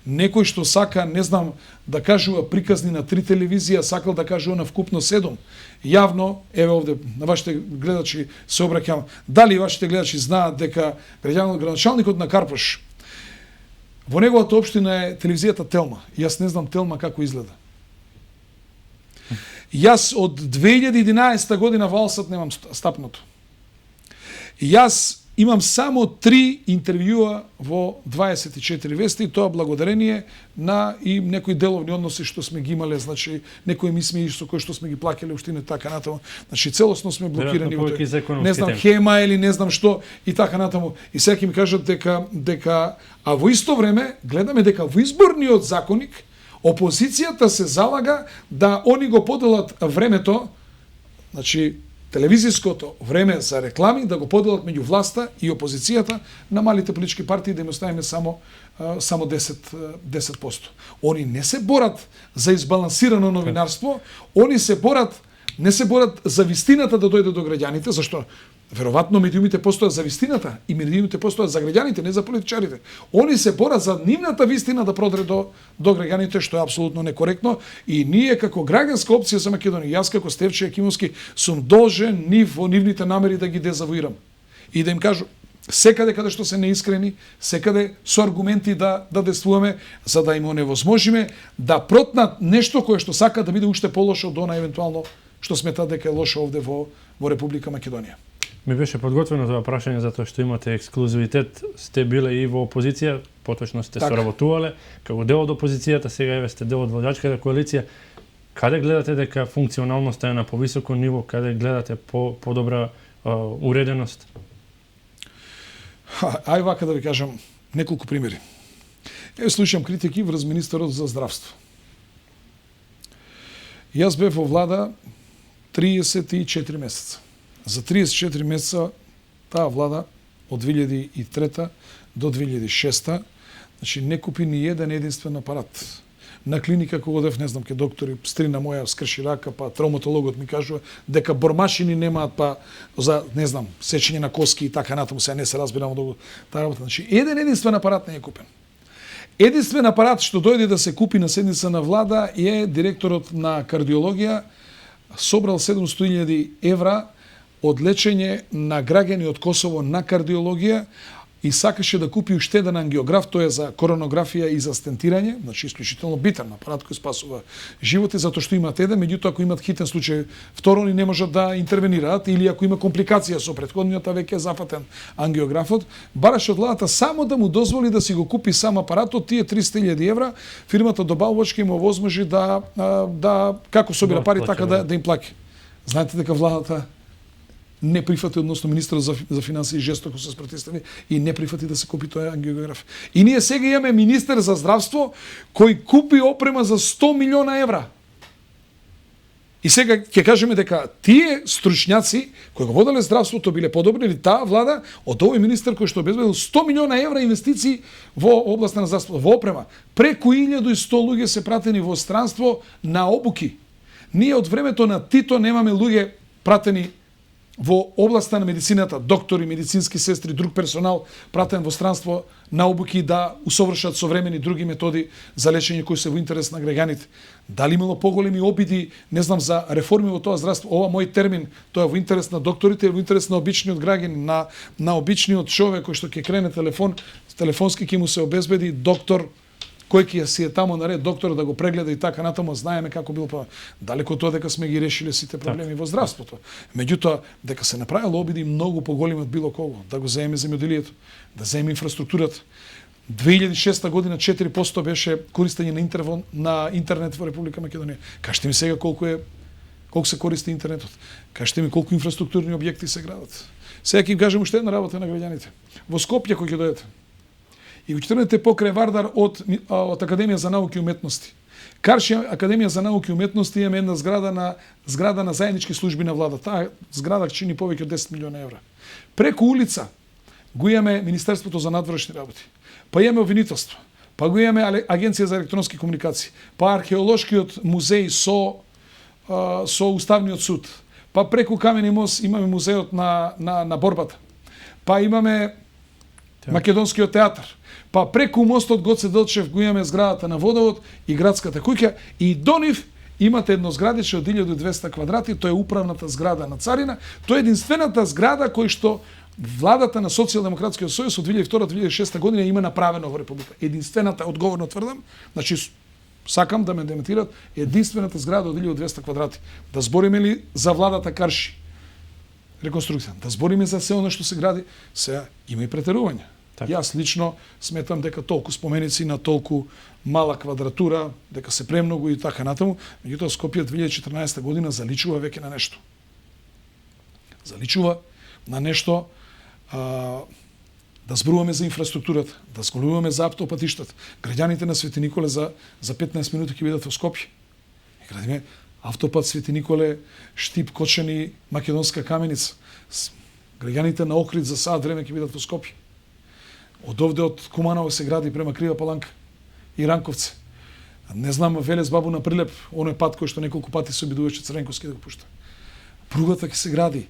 Некој што сака, не знам, да кажува приказни на 3 телевизија, сакал да кажува на вкупно 7. Јавно, еве овде, на вашите гледачи се обраќам, дали вашите гледачи знаат дека градоначалникот на Карпош, во неговата општина е телевизијата Телма. Јас не знам Телма како изгледа. Јас од 2011 година во Алсат немам стапнато. Јас имам само 3 интервјуа во 24 вести и тоа благодарение на и некои деловни односи што сме ги имале, значи некои емисии со кои што сме ги плакале уштине така натаму. Значи целосно сме блокирани во тој. Не знам Хема или не знам што и така натаму. И сега ми кажат дека а во исто време гледаме дека во изборниот законник опозицијата се залага да они го поделат времето, значи телевизиското време за реклами да го поделат меѓу власта и опозицијата на малите политички партии да им оставиме само 10%. Они не се борат за избалансирано новинарство, они се борат не се борат за вистината да дојде до граѓаните, зашто веројатно медиумите постојат за вистината и медиумите постојат за граѓаните, не за политичарите. Они се борат за нивната вистина да продре до граѓаните, што е апсолутно некоректно и ние како граѓанска опција за Македонија, јас како Стефче Јакимовски сум должен во нивните намери да ги дезавуирам и да им кажу секаде каде што се неискрени, секаде со аргументи да действуваме за да им оневозможиме да протнат нешто кое што сака да биде уште полошо до евентуално што смета дека е лошо овде во Република Македонија. Ми беше подготвено тоа прашање затоа што имате ексклузивитет, сте биле и во опозиција, поточно сте соработувале како дел од опозицијата, сега еве сте дел од владачката коалиција. Каде гледате дека функционалноста е на повисоко ниво, каде гледате подобра уреденост? Ај вака да ви кажам неколку примери. Еве слушам критики врз министерот за здравство. Јас бев во влада 34 месеца. За 34 месеца таа влада од 2003 до 2006 значи не купи ни еден единствен апарат. На клиника кога одев, не знам, ке доктори, стрина моја скрши рака, па травматологот ми кажува дека бормашини немаат, па за, не знам, сечење на коски и така натаму, сега не се разбирам од таа работа. Значи, еден единствен апарат не е купен. Единствен апарат што дојде да се купи на седница на влада е директорот на кардиологија собрал 700.000 евра од лечење на граѓани од Косово на кардиологија и сакаше да купи уште еден ангиограф, тоа е за коронографија и за стентирање, значи исклучително битен апарат кој спасува животи, затоа што имат еден, меѓутоа ако имат хитен случај, второ они не можат да интервенираат или ако има компликација со претходниот, веќе е зафатен ангиографот, бараше од владата само да му дозволи да си го купи сам апаратот, тие 300.000 евра, фирмата добавувачка им овозможи да како собира пари така да им плаќа. Знаете дека владата не прифати, односно министерот за финансии жестоко се спротивстави и не прифати да се купи тој ангиограф. И ние сега имаме министер за здравство кој купи опрема за 100 милиона евра. И сега ќе кажеме дека тие стручњаци кои го воделе здравството биле подобри или таа влада од овој министер кој што обезбедил 100 милиона евра инвестиции во областа на здравството, во опрема. Преку 1100 луѓе се пратени во странство на обуки. Ние од времето на Тито немаме луѓе пратени во областа на медицината, доктори, медицински сестри, друг персонал пратен во странство на обуки да усовршат современи други методи за лечење кои се во интерес на граѓаните. Дали имало поголеми обиди, не знам, за реформи во тоа здравство? Ова мој термин, тоа е во интерес на докторите или во интерес на обичниот граѓанин, на обичниот човек кој што ќе крене телефонски ќе му се обезбеди доктор кој ќе си е тамо наред, доктор да го прегледа и така натаму, знаеме како било па. Далеко тоа дека сме ги решиле сите проблеми во здравството. Меѓутоа, дека се направило обиди многу поголеми од било кого, да го земе земјоделието, да земе инфраструктурата. 2006 година 4% беше користење на интернет во Република Македонија. Кажете ми сега колку се користи интернетот. Кажете ми колку инфраструктурни објекти се градат. Сега ќе кажам уште една работа на граѓаните. Во Скопје кој ќе дојдете и го тргнете покрај Вардар од Академија за науки и уметности. Карши Академија за науки и уметности има една зграда на заеднички служби на влада. Таа зграда чини повеќе од 10 милиона евра. Преку улица го имаме Министерството за надворешни работи. Па имаме обвинителство. Па го имаме Агенција за електронски комуникации. Па археолошкиот музеј со Уставниот суд. Па преку Камени мост имаме музеот на борбата. Па имаме Македонскиот театар. Па преку мостот Гоце Делчев го имаме зградата на Водовод и градската куќа и до нив имате едно зградиче од 1200 квадрати, тоа е управната зграда на Царина, тоа е единствената зграда кој што владата на Социјалдемократскиот сојуз од 2002-2006 година има направено во Република. Единствената, одговорно тврдам, значи сакам да ме деметират, единствената зграда од 1200 квадрати. Да збориме ли за владата Карши? Реконструкција. Да збориме за се оно што се гради, сега има и претерување. Так. Јас лично сметам дека толку споменици на толку мала квадратура, дека се премногу и така натаму, меѓутоа Скопје 2014 година заличува веќе на нешто. Заличува на нешто да зборуваме за инфраструктурата, да зборуваме за автопатиштата. Граѓаните на Свети Николе за 15 минути ќе бидат во Скопје. И градиме автопат Свети Николе, Штип, Кочани, Македонска каменица. Граѓаните на Охрид за саат време ќе бидат во Скопје. Од овде од Куманово се гради према Крива Паланка и Ранковце. Не знам, Велес Бабу на Прилеп, оној пат кој што неколку пати се обидуваше Црвенковски да го пушта. Пругата ќе се гради.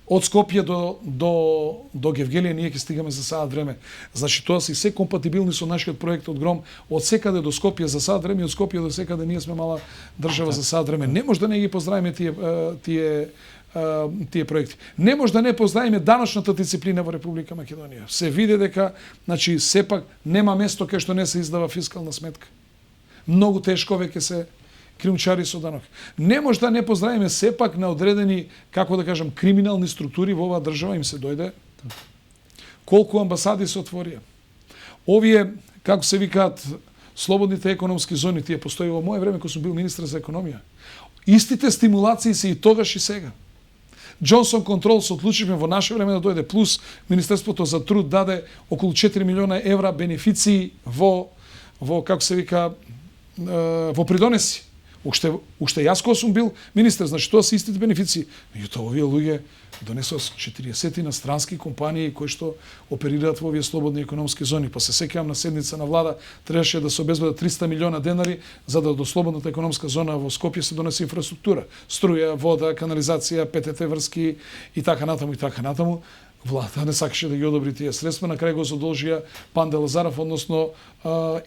Од Скопје до Гевгелија ние ќе стигаме за саат време. Значи тоа се се компатибилни со нашиот проект од Гром, од секаде до Скопје за саат време, од Скопје до секаде ние сме мала држава за саат време. Не може да не ги поздравиме тие проекти. Не може да не поздравиме даночната дисциплина во Република Македонија. Се види дека, значи, сепак нема место кај што не се издава фискална сметка. Многу тешко веќе се кримчари со данок. Не може да не поздравиме сепак на одредени, како да кажам, криминални структури во оваа држава им се дојде. Колку амбасади се отворија. Овие, како се викаат, слободните економски зони, тие постои во моје време кога сум бил министар за економија. Истите стимулации се и тогаш и сега. Джонсон Контрол се одлучивме во наше време да дојде, плюс Министерството за труд даде околу 4 милиона евра бенефиции во како се вика, во придонеси. Уште јас кога сум бил министер, значи тоа се истите бенефиции. Меѓутоа овие луѓе донесоа 40 на странски компании кои што оперираат во овие слободни економски зони. Па се сеќавам на седница на влада, требаше да се обезбедат 300 милиона денари за да до слободната економска зона во Скопје се донесе инфраструктура, струја, вода, канализација, ПТТ врски и така натаму и така натаму. Влада не сакаше да ги одобри тие средства, на крај го задолжија Панде Лазаров, односно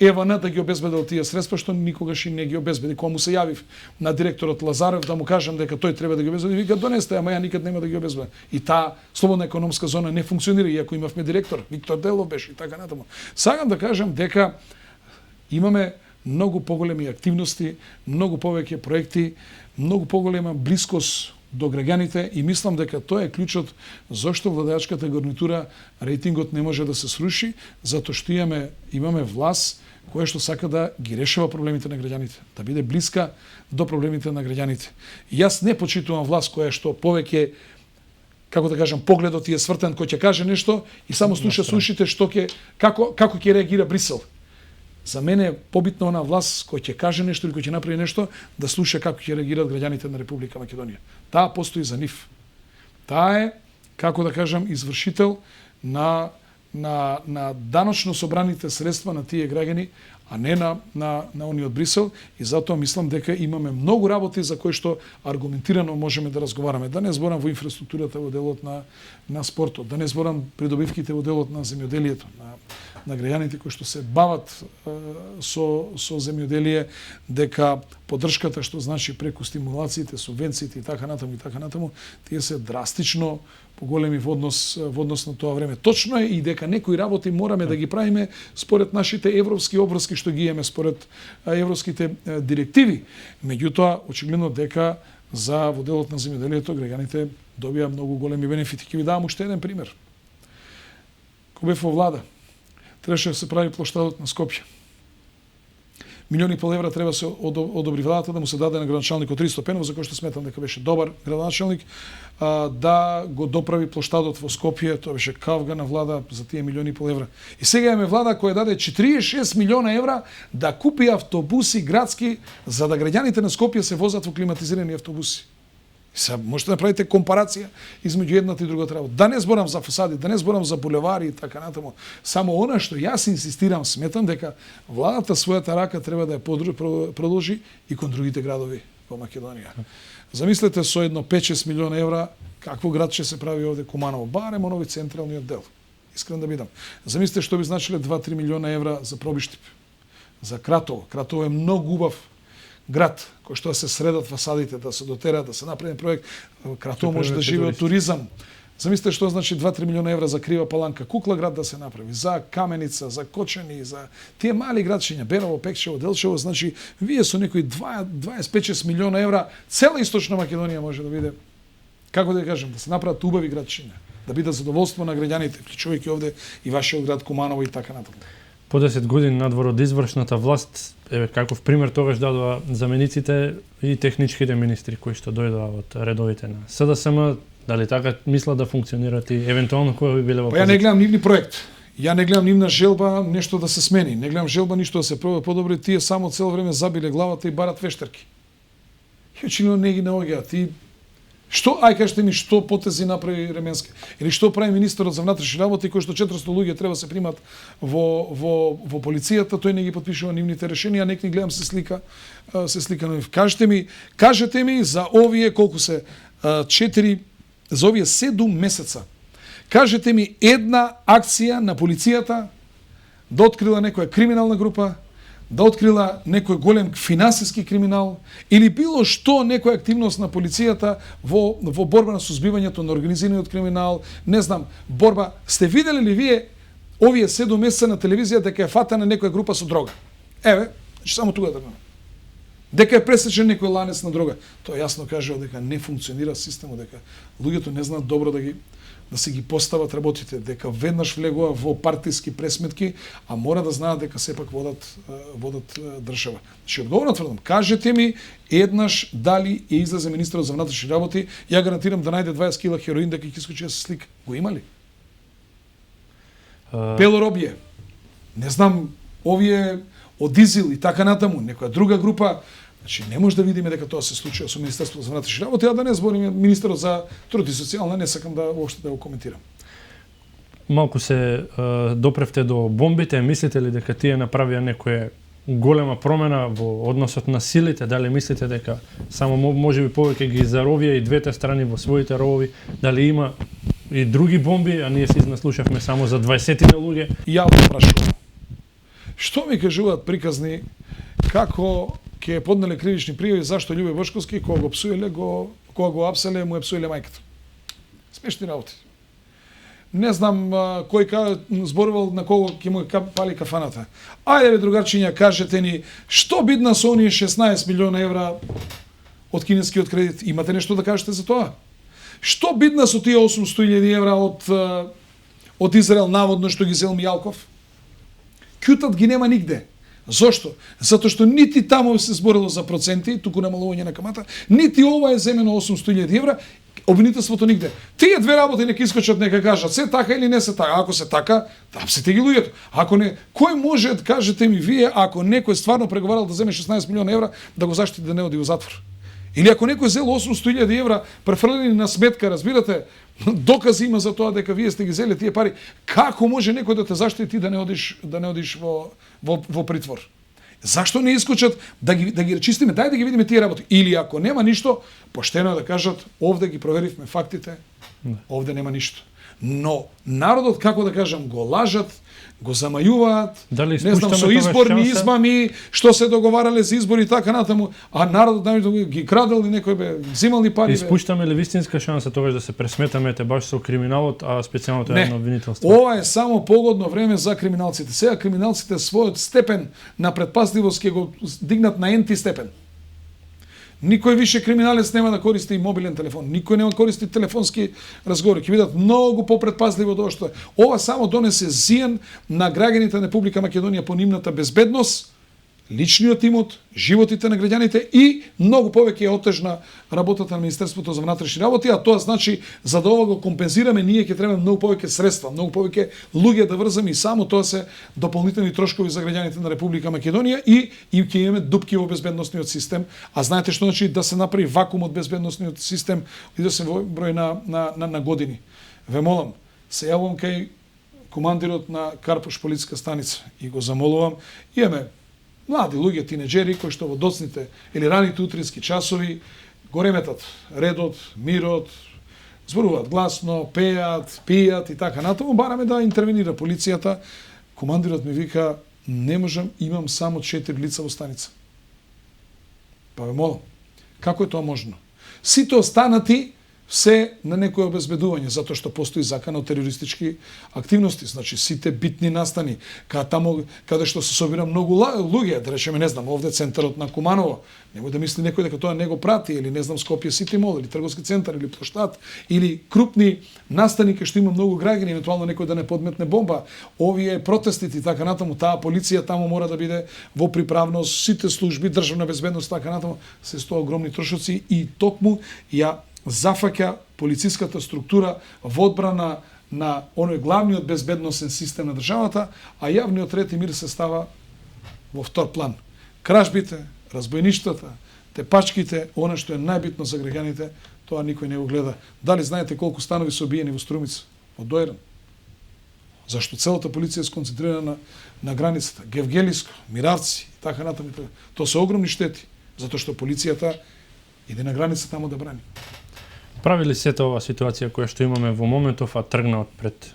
ЕВН да ги обезбедил тие средства, што никогаш и не ги обезбеди. Кога му се јавив на директорот Лазаров да му кажам дека тој треба да ги обезбеди, вика донесте, ама ја никад нема да ги обезбедам. И таа слободна економска зона не функционира, иако имавме директор, Виктор Делов беше и така натаму. Сакам да кажам дека имаме многу поголеми активности, многу повеќе проекти, многу поголема блискост до граѓаните и мислам дека тоа е клучот зошто владеачката гарнитура рейтингот не може да се сруши, затоа што имаме власт која што сака да ги решава проблемите на граѓаните, да биде блиска до проблемите на граѓаните. И јас не почитувам власт која што повеќе, како да кажам, погледот е свртен, кој ќе каже нешто и само слуша слушите како ќе реагира Брисел. За мене е побитна она власт кој ќе каже нешто или кој ќе направи нешто, да слуша како ќе реагираат граѓаните на Република Македонија. Таа постои за нив. Таа е, како да кажам, извршител на даночно собраните средства на тие граѓани, а не на они од Брисел, и затоа мислам дека имаме многу работи за кои што аргументирано можеме да разговараме. Да не зборам во инфраструктурата во делот на спортот, да не зборам придобивките во делот на земјоделието, на граѓаните кои што се бават со земјоделие, дека поддршката што значи преку стимулациите, субвенциите и така натаму, тие се драстично поголеми во однос на тоа време. Точно е и дека некои работи мораме да ги правиме според нашите европски обврски што ги имаме, според европските директиви. Меѓутоа, очигледно дека за во делот на земјоделието граѓаните добија многу големи бенефити. Ќе ви давам уште еден пример. Кога бев во влада, требаше да се прави плоштадот на Скопје. 1,5 евра треба се одобри владата да му се даде на градоначалникот Ристо Пенов, за кој што сметам дека беше добар градоначалник, да го доправи плоштадот во Скопје. Тоа беше кавга на влада за тие 1,5 евра. И сега имаме влада која даде 46 милиона евра да купи автобуси градски, за да граѓаните на Скопје се возат во климатизирани автобуси. Сега можете да правите компарација измеѓу едната и другата работа. Да не зборам за фасади, да не зборам за булевари и така натаму. Само она што јас инсистирам, сметам дека владата својата рака треба да ја продолжи и кон другите градови во Македонија. Замислете со едно 5-6 милиона евра какво град ќе се прави овде Куманово, барем онови централниот дел. Искрен да бидам. Замислете што би значиле 2-3 милиона евра за Пробиштип, за Кратово. Кратово е многу убав град, кој што се средат фасадите, да се дотераат, да се направи проект. Кратово може да живее од туризам. Замислете што значи 2-3 милиона евра за Крива Паланка, Кукла град да се направи, за Каменица, за Кочани, за тие мали градчиња, Берово, Пекчево, Делчево, значи вие со некои 25-6 милиона евра цела Источна Македонија може да биде, како да кажем, да се направат убави градчиња, да биде задоволство на граѓаните, вклучувајќи овде и вашиот град Куманово и така натаму. По 10 години надвор од извршната власт, каков пример тогаш дадоа замениците и техничките министри кои што дојдоа од редовите на СДСМ, дали така мислат да функционираат и евентуално кои би биле во позиција? Ја не гледам нивни проект. Ја не гледам нивна желба нешто да се смени. Не гледам желба ништо да се подобри. Тие само цело време забиле главата и барат вештерки. И очигледно не ги наоѓаат. И што, кажете ми, што потези направи Ременски? Или што прави министерот за внатрешни работи, кој што 400 луѓе треба се примат во полицијата, тој не ги потпишува нивните решенија, некни гледам се слика на нив. Кажете ми за овие колку се 4, за овие 7 месеца. Кажете ми една акција на полицијата да открила некоја криминална група, да открила некој голем финансиски криминал или било што некоја активност на полицијата во борба на сузбивањето на организираниот криминал, не знам, борба. Сте видели ли вие овие 7 месеца на телевизија дека е фатана некоја група со дрога? Еве, само тука да гледам. Дека е пресечен некој ланец на дрога. Тоа јасно кажува дека не функционира системот, дека луѓето не знаат добро да се ги постават работите, дека веднаш влегува во партиски пресметки, а мора да знаат дека сепак водат држава. Значи, одговорно тврдам, кажете ми еднаш дали е излезе министерот за внатрешни работи, ја гарантирам да најде 20 кила хероин дека ќе искочи да се слика. Го има ли? Пелоробје. Не знам, овие од Изил и така натаму, некоја друга група. Значи, не може да видиме дека тоа се случува со Министерството за внатрешни работи, а да не збориме министерот за труд и социјална, не сакам да уопште да го коментирам. Малку се допревте до бомбите, мислите ли дека тие направија некоја голема промена во односот на силите? Дали мислите дека само можеби повеќе ги заровија и двете страни во своите ровови? Дали има и други бомби, а ние се изнаслушавме само за 20 луѓе? Ја го прашувам. Што ми кажуваат приказни како ќе поднеле кривични пријави зашто Љубе Бошковски кога го псуеле, кога го апселе, му е псуеле мајката. Смешни работи. Не знам кој зборувал на кого ќе му пали кафаната. Ајде бе другарчиња, кажете ни што бидна со оние 16 милиона евра од кинескиот кредит? Имате нешто да кажете за тоа? Што бидна со тие 800.000 евра од Израел наводно што ги зел Мијалков? Кјутат ги нема нигде. Зошто? Затоа што нити таму се зборило за проценти, туку намалување на камата, нити ова е земено 800.000 евра, обвинителството нигде. Тие две работи нека искочат, нека кажат се така или не се така. Ако се така, апсете ги луѓето. Ако не, кој може да кажете ми вие, ако некој стварно преговарал да земе 16 милиона евра, да го заштити да не оди во затвор? Или ако некој зел 800.000 евра префрлени на сметка, разбирате, докази има за тоа дека вие сте ги зели тие пари, како може некој да те заштити да не одиш во притвор? Зашто не искочат да ги речистиме, дај да ги видиме тие работи. Или ако нема ништо, поштено е да кажат, овде ги проверивме фактите, овде нема ништо. Но народот, како да кажам, го лажат, го замајуваат, не знам, со изборни измами, што се договарале за избори и така натаму, а народот ги крадел и некој бе взимал ни пари. Испуштаме ли вистинска шанса тогаш да се пресметаме баш со криминалот, а специјалното јавно обвинителство? Ова е само погодно време за криминалците. Сега криминалците својот степен на претпазливост ќе го дигнат на енти степен. Никој више криминалец нема да користи и мобилен телефон. Никој нема да користи телефонски разговори. Ќе бидат многу попретпазливо од ова што е. Ова само донесе зијан на граѓаните на Република Македонија по нивната безбедност, личниот имот, животите на граѓаните и многу повеќе е отежна работата на Министерството за внатрешни работи, а тоа значи за да ова го компензираме, ние ќе треба многу повеќе средства, многу повеќе луѓе да врзаме и само тоа се дополнителни трошкови за граѓаните на Република Македонија и ќе имаме дупки во безбедносниот систем. А знаете што значи да се направи вакуум од безбедносниот систем и да се број на години. Ве молам, се јавувам кај командирот на Карпош полициска станица и го замолувам, имаме млади луѓе, тинеџери, кои што во доцните или раните утрински часови го реметат редот, мирот, зборуваат гласно, пеат, пијат и така натаму, бараме да интервенира полицијата. Командирот ми вика, не можам, имам само 4 лица во станица. Па ве молам, како е тоа можно? Сите останати се на некој обезбедување, затоа што постои закан од терористички активности, значи сите битни настани, каде што се собира многу луѓе, да речеме, не знам, овде центарот на Куманово, немој да мисли некој дека тоа не го прати, или не знам, Скопје Сити Мол, или трговски центар, или плоштад, или крупни настани кај што има многу граѓани, евентуално некој да не подметне бомба, овие протестите и така натаму, таа полиција таму мора да биде во приправност, сите служби, државна безбедност, така натаму, се стоа огромни трошоци и токму ја зафаќа полициската структура во одбрана на оној главниот безбедносен систем на државата, а јавниот ред и мир се става во втор план. Кражбите, разбојништвата, тепачките, она што е најбитно за граѓаните, тоа никој не го гледа. Дали знаете колку станови се обиени во Струмица, од Дојран? Зашто целата полиција е сконцентрирана на границата, Гевгелиско, Миравци и така натаму. Тоа се огромни штети, затоа што полицијата иде на граница таму да брани. Прави ли сета ова ситуација која што имаме во моментов, а тргна од пред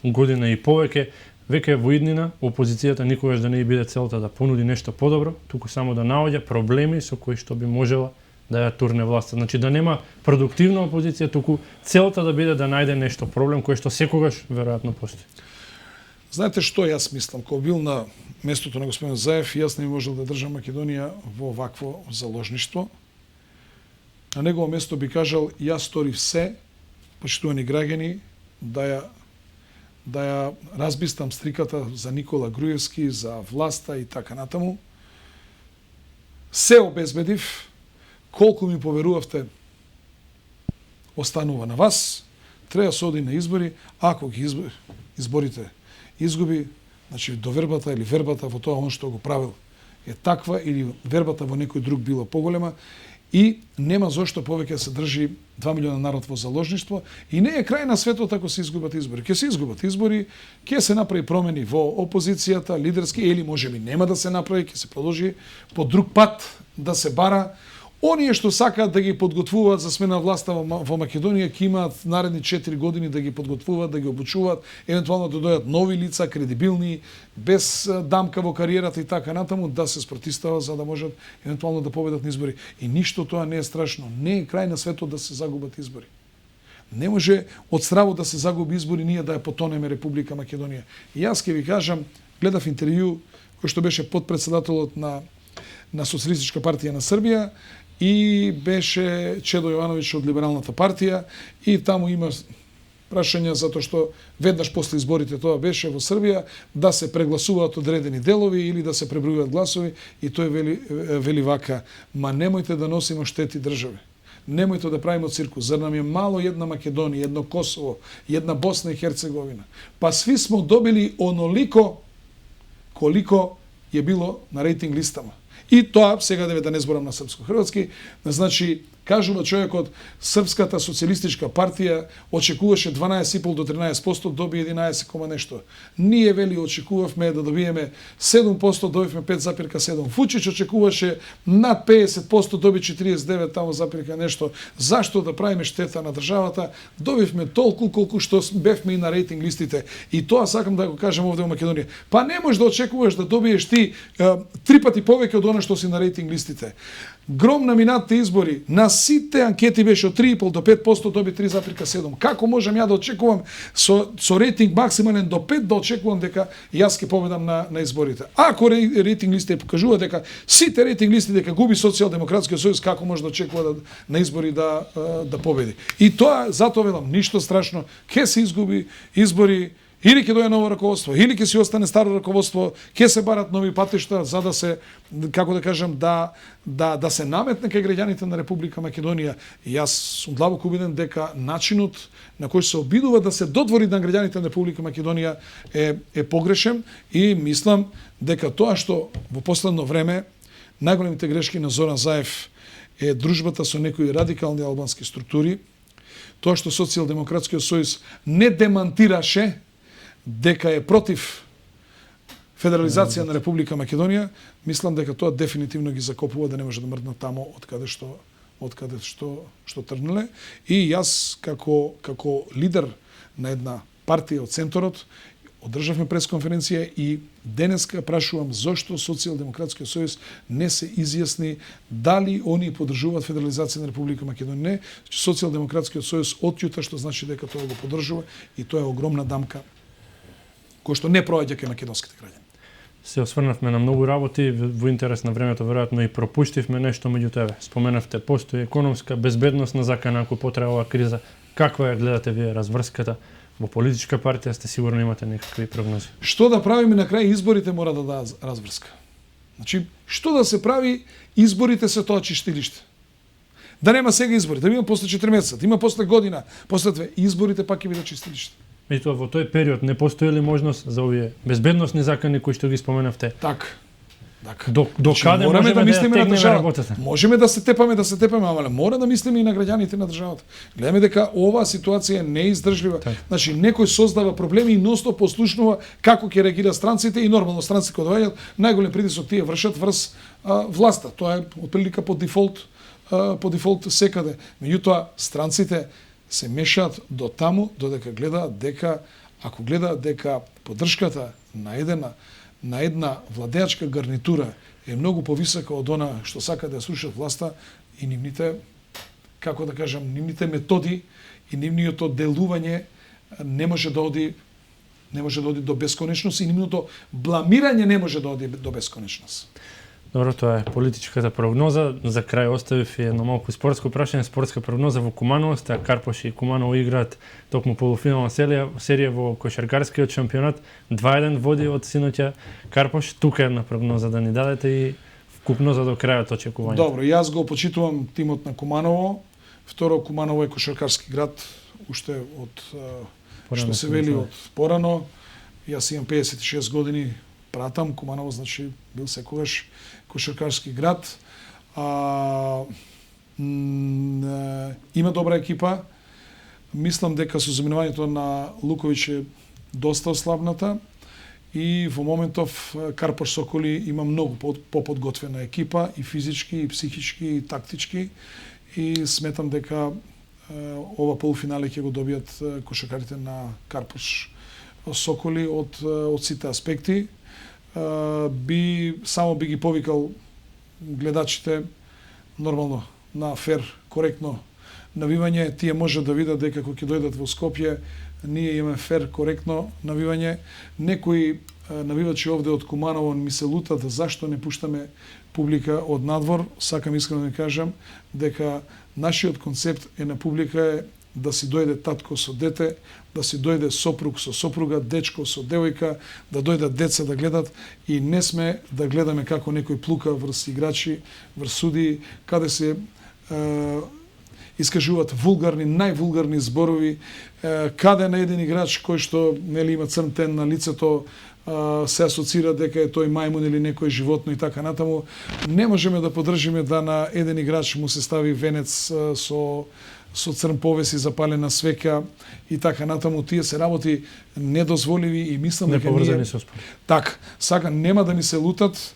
година и повеќе, веќе во иднина опозицијата никогаш да не и биде целта да понуди нешто подобро, туку само да наоѓа проблеми со кои што би можела да ја турне власта. Значи да нема продуктивна опозиција, туку целта да биде да најде нешто проблем кој што секогаш веројатно постои. Знаете што јас мислам, кога бил на местото на господин Заев, јас не можел да држам Македонија во вакво заложништво. На негово место би кажал, јас сторив се, почитувани граѓани, да ја разбистам стриката за Никола Груевски, за власта и така натаму. Се обезбедив, колку ми поверувавте, останува на вас, треба да се оди на избори, ако ги изборите изгуби, значи довербата или вербата во тоа он што го правил е таква или вербата во некој друг била поголема, и нема зошто повеќе се држи 2 милиона народ во заложништво и не е крај на светот ако се изгубат избори. Ќе се изгубат избори, ќе се направи промени во опозицијата, лидерски, или можеби нема да се направи, ќе се продолжи по друг пат да се бара. Оние што сакаат да ги подготвуваат за смена власта во Македонија, ќе имаат наредни 4 години да ги подготвуваат, да ги обучуваат, евентуално да дојдат нови лица, кредибилни, без дамка во кариерата и така натаму, да се спротивстават за да можат евентуално да победат на избори. И ништо тоа не е страшно. Не е крај на светот да се загубат избори. Не може од страво да се загуби избори, ние да ја потонеме Република Македонија. И јас ќе ви кажам, гледав интервју кој што беше подпредседателот на Социјалистичка партија на Србија, и беше Чедо Јовановиќ од Либералната партија и таму има прашања затоа што веднаш после изборите тоа беше во Србија да се прегласуваат одредени делови или да се пребројуваат гласови и тој вели вака: ма немојте да носиме штети држави. Немојте да правиме циркус. Зар нам е мало една Македонија, едно Косово, една Босна и Херцеговина? Па сви смо добили онолико колико е било на рейтинг листама. И тоа, сега да не зборам на српско-хрватски, значи, кажува човекот, Српската социјалистичка партија очекуваше 12,5 до 13%, доби 11, нешто. Ние, вели, очекувавме да добиеме 7%, добивме 5,7%. Вучич очекуваше над 50%, доби 49, тамо запирка нешто. Зашто да правиме штета на државата? Добивме толку колку што бевме и на рейтинг листите. И тоа сакам да го кажем овде во Македонија. Па не можеш да очекуваш да добиеш ти 3 пати повеќе од она што си на рейтинг листите. Гром на минатите избори, на сите анкети беше од 3,5 до 5%, доби 3,7. Како можам ја да очекувам со рейтинг максимален до 5 да очекувам дека јас ќе победам на изборите? Ако рейтинг листите покажува дека сите рейтинг листи дека губи Социјалдемократскиот сојуз, како може да очекува на избори да победи? И тоа, затоа велам, ништо страшно, ќе се изгуби избори, или ќе дојде ново раководство, или ќе си остане старо раководство, ќе се барат нови патишта за да се, како да кажам, да се наметне кај граѓаните на Република Македонија. И јас сум длабоко убеден дека начинот на кој се обидува да се додвори на граѓаните на Република Македонија е погрешен и мислам дека тоа што во последно време најголемите грешки на Зоран Заев е дружбата со некои радикални албански структури, тоа што Социјалдемократскиот сојуз не демантираше дека е против федерализација на Република Македонија, мислам дека тоа дефинитивно ги закопува да не може да мрднат тамо од каде што тргнале. И јас како лидер на една партија од центарот одржавме пресконференција и денеска прашувам зошто Социјалдемократскиот сојуз не се изјасни дали они поддржуваат федерализација на Република Македонија. Не, Социјалдемократскиот сојуз отјута, што значи дека тоа го поддржува и тоа е огромна дамка кој што не проаѓа кај македонските граѓани. Се осврнавме на многу работи, во интерес на времето веројатно и пропуштивме нешто меѓу тебе. Споменавте, постои економска безбедносна закана ако потреба оваа криза. Каква ја гледате вие разврската? Во политичка партија сте сигурно имате некакви прогнози. Што да правиме на крај изборите мора да дадат разврска. Значи, што да се прави, изборите се тоа чистилиште. Да нема сега избори, да има после 4 месеца, да има после година, после 2, изборите пак ќе бидат чистилиште. И тоа во тој период не постои ли можност за овие безбедносни закани кои што ги споменавте? Така. До каде можеме да мислиме на државата? Работата? Можеме да се тепаме, ама мора да мислиме и на граѓаните на државата. Гледаме дека оваа ситуација е неиздржлива. Значи некој создава проблеми и ностоп послушнува како ќе реагира странците и нормално странците кога доаѓаат, најголем притисок тие вршат врз власта. Тоа е отприлика по дефолт секаде. Меѓутоа странците се мешаат до таму додека гледаат дека ако гледаат дека поддршката на една владеачка гарнитура е многу повисока од она што сака да ја срушат власта и нивните, како да кажам, нивните методи и нивното делување не може да оди до бесконечност и нивното бламирање не може да оди до бесконечност. Добро, тоа е политичката прогноза. За крај оставив и едно малку спортско прашање, спортска прогноза во Куманово. Карпош и Куманово играат токму полуфинална серија во кошаркарскиот шампионат. 2-1 води од синоќа Карпош. Тука е една прогноза да ни дадете и вкупно за до крајот очекувањето. Добро, јас го почитувам тимот на Куманово. Второ, Куманово е кошаркарски град, уште од што се вели од порано. Јас имам 56 години, пратам Куманово, значи бил секогаш кошаркарски град. Има добра екипа. Мислам дека со заминувањето на Луковиќ е доста ослабната и во моментов Карпош Соколи има многу поподготвена екипа и физички, и психички, и тактички и сметам дека ова полуфинале ќе го добијат кошаркарите на Карпош Соколи од сите аспекти. Би ги повикал гледачите нормално на фер, коректно навивање. Тие може да видат дека кога ќе дојдат во Скопје, ние имаме фер, коректно навивање. Некои навивачи овде од Куманово ми се лутат зашто не пуштаме публика од надвор. Сакам искрено да кажам дека нашиот концепт е на публика да си дојде татко со дете, да си дојде сопруг со сопруга, дечко со девојка, да дојдат деца да гледат и не сме да гледаме како некој плука врз играчи, врз судии, каде се искажуваат вулгарни, највулгарни зборови, каде на еден играч кој што нели има црн тен на лицето се асоцира дека е тој мајмун или некој животно и така натаму. Не можеме да поддржиме да на еден играч му се стави венец со црн повес и запалена свеќа и така натаму. Тие се работи недозволиви и мислам дека поврзани со спорт. Так, сака нема да ми се лутат.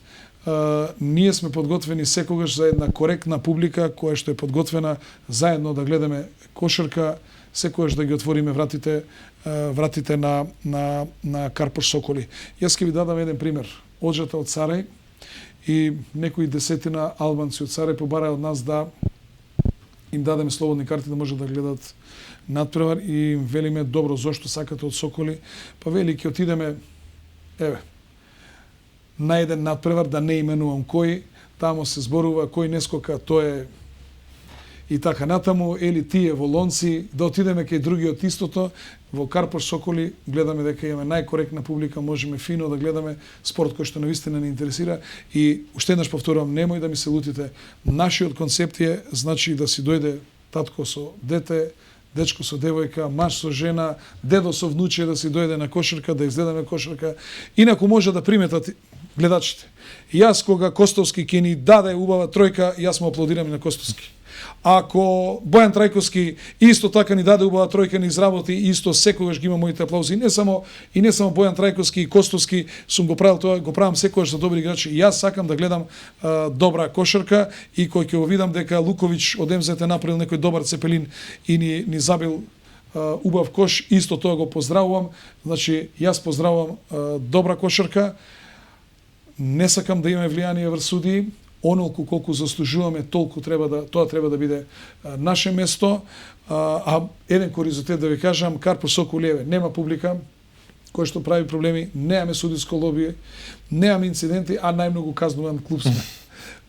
Ние сме подготвени секогаш за една коректна публика која што е подготвена заедно да гледаме кошарка, секогаш да ги отвориме вратите на Карпош Соколи. Јас ќе ви дадам еден пример. Оđата од Сарај и некои десетина албанци од Сарај побараа од нас да им дадеме слободни карти да може да гледат надпревар и им велиме добро зошто сакате од Соколи, па вели ќе отидеме на еден надпревар, да не именувам кој, таму се зборува кој не скока, тој е и така натаму, или тие во Лонци, да отидеме кај другиот истото, во Карпош Соколи гледаме дека имаме најкоректна публика, можеме фино да гледаме спорт кој што навистина не интересира и уште еднаш повторувам, немој да ми се лутите. Нашиот концепт е, значи, да си дојде татко со дете, дечко со девојка, маж со жена, дедо со внуче, да си дојде на кошарка, да изгледаме кошарка. Инаку може да приметат гледачите. Јас кога Костовски ќе ни даде убава тројка, јас му аплодирам на Костовски. Ако Бојан Трајковски исто така ни даде убава тројка, ни изработи, исто секогаш ги има моите аплаузи. И не само Бојан Трајковски и Костовски сум го правил тоа, го правам секогаш за добри играчи. Јас сакам да гледам добра кошарка и кој ќе го видам дека Луковиќ од МЗТ направил некој добар цепелин и ни забил убав кош, исто тоа го поздравувам. Значи, јас поздравувам добра кошарка. Не сакам да имаме влијание врз судии, онолку колку заслужуваме, толку тоа треба да биде наше место. А еден куризитет да ви кажам, Карпош Соколи нема публика, кој што прави проблеми, немаме судиско лоби, немаме инциденти, а најмногу казнуван клуб сме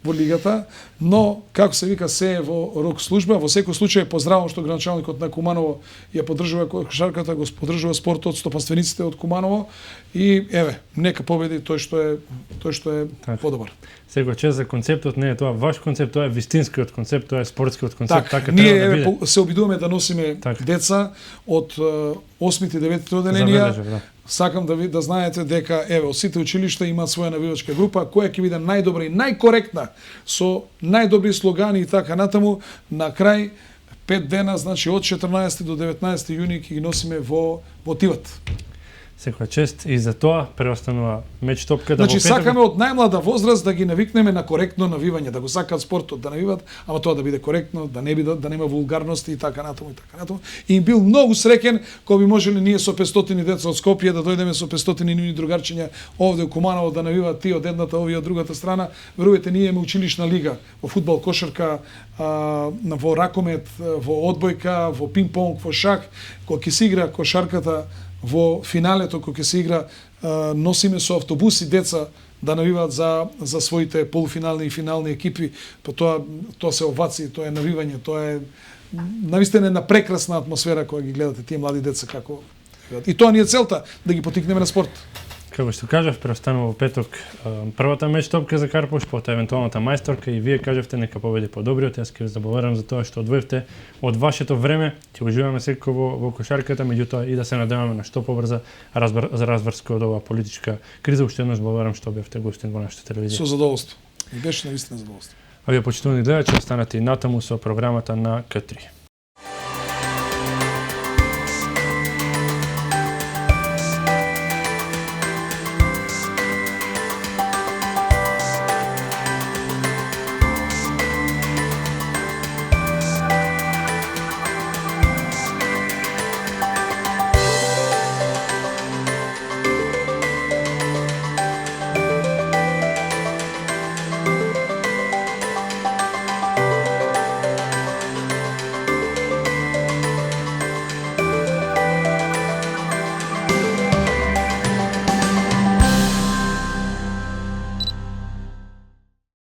во лигата, но како се вика, се е во рок служба. Во секој случај поздравувам што градоначалникот на Куманово ја поддржува кошарката, го поддржува спортот, стопанствениците од Куманово и нека победи тој што е подобар. Секој чест за концептот, не е тоа ваш концепт, тоа е вистинскиот концепт, тоа е спортскиот концепт, така ние треба да биде. се обидуваме да носиме деца од 8-ти, 9-ти оделенија. Сакам да знаете дека од сите училишта имаат своја навивачка група која ќе биде најдобра и најкоректна со најдобри слогани и така натаму. На крај 5 дена, значи од 14 до 19 јуни ќе ги носиме во Тиват. Секоја чест и за тоа преостанува меч топка да значи сакаме од најмлада возраст да ги навикнеме на коректно навивање, да го сакаат спортот да навиват, ама тоа да биде коректно, да нема вулгарности и така натаму и така натаму. И бил многу среќен кога би можеле ние со 500 деца од Скопје да дојдеме со 500 нивни другарчиња овде у Куманово да навиваат тие од едната, овие од другата страна. Верувате, ние имаме училишна лига во фудбал, кошарка, во ракомет, во одбојка, во пинг-понг, во шах, кога ќе се игра кошарката во финалето кога ќе се игра, носиме со автобуси деца да навиваат за своите полуфинални и финални екипи, па тоа се овации, тоа е навивање, тоа е навистина една прекрасна атмосфера кога ги гледате тие млади деца како. И тоа ни е целта, да ги потикнеме на спорт. Како што кажав, преостанува во петок првата меч топка за Карпош, потоа евентуалната мајсторка и вие кажавте нека победи подобриот. Јас ќе ве заблагодарам за тоа што одвоевте од вашето време. Ќе уживаме секако во кошарката, меѓутоа и да се надеваме на што побрза разврска од оваа политичка криза. Уште еднаш благодарам што бевте гостин во нашата телевизија. Со задоволство. И беше навистина задоволство. А вие почитувани гледачи, останете и натаму со програмата на К3.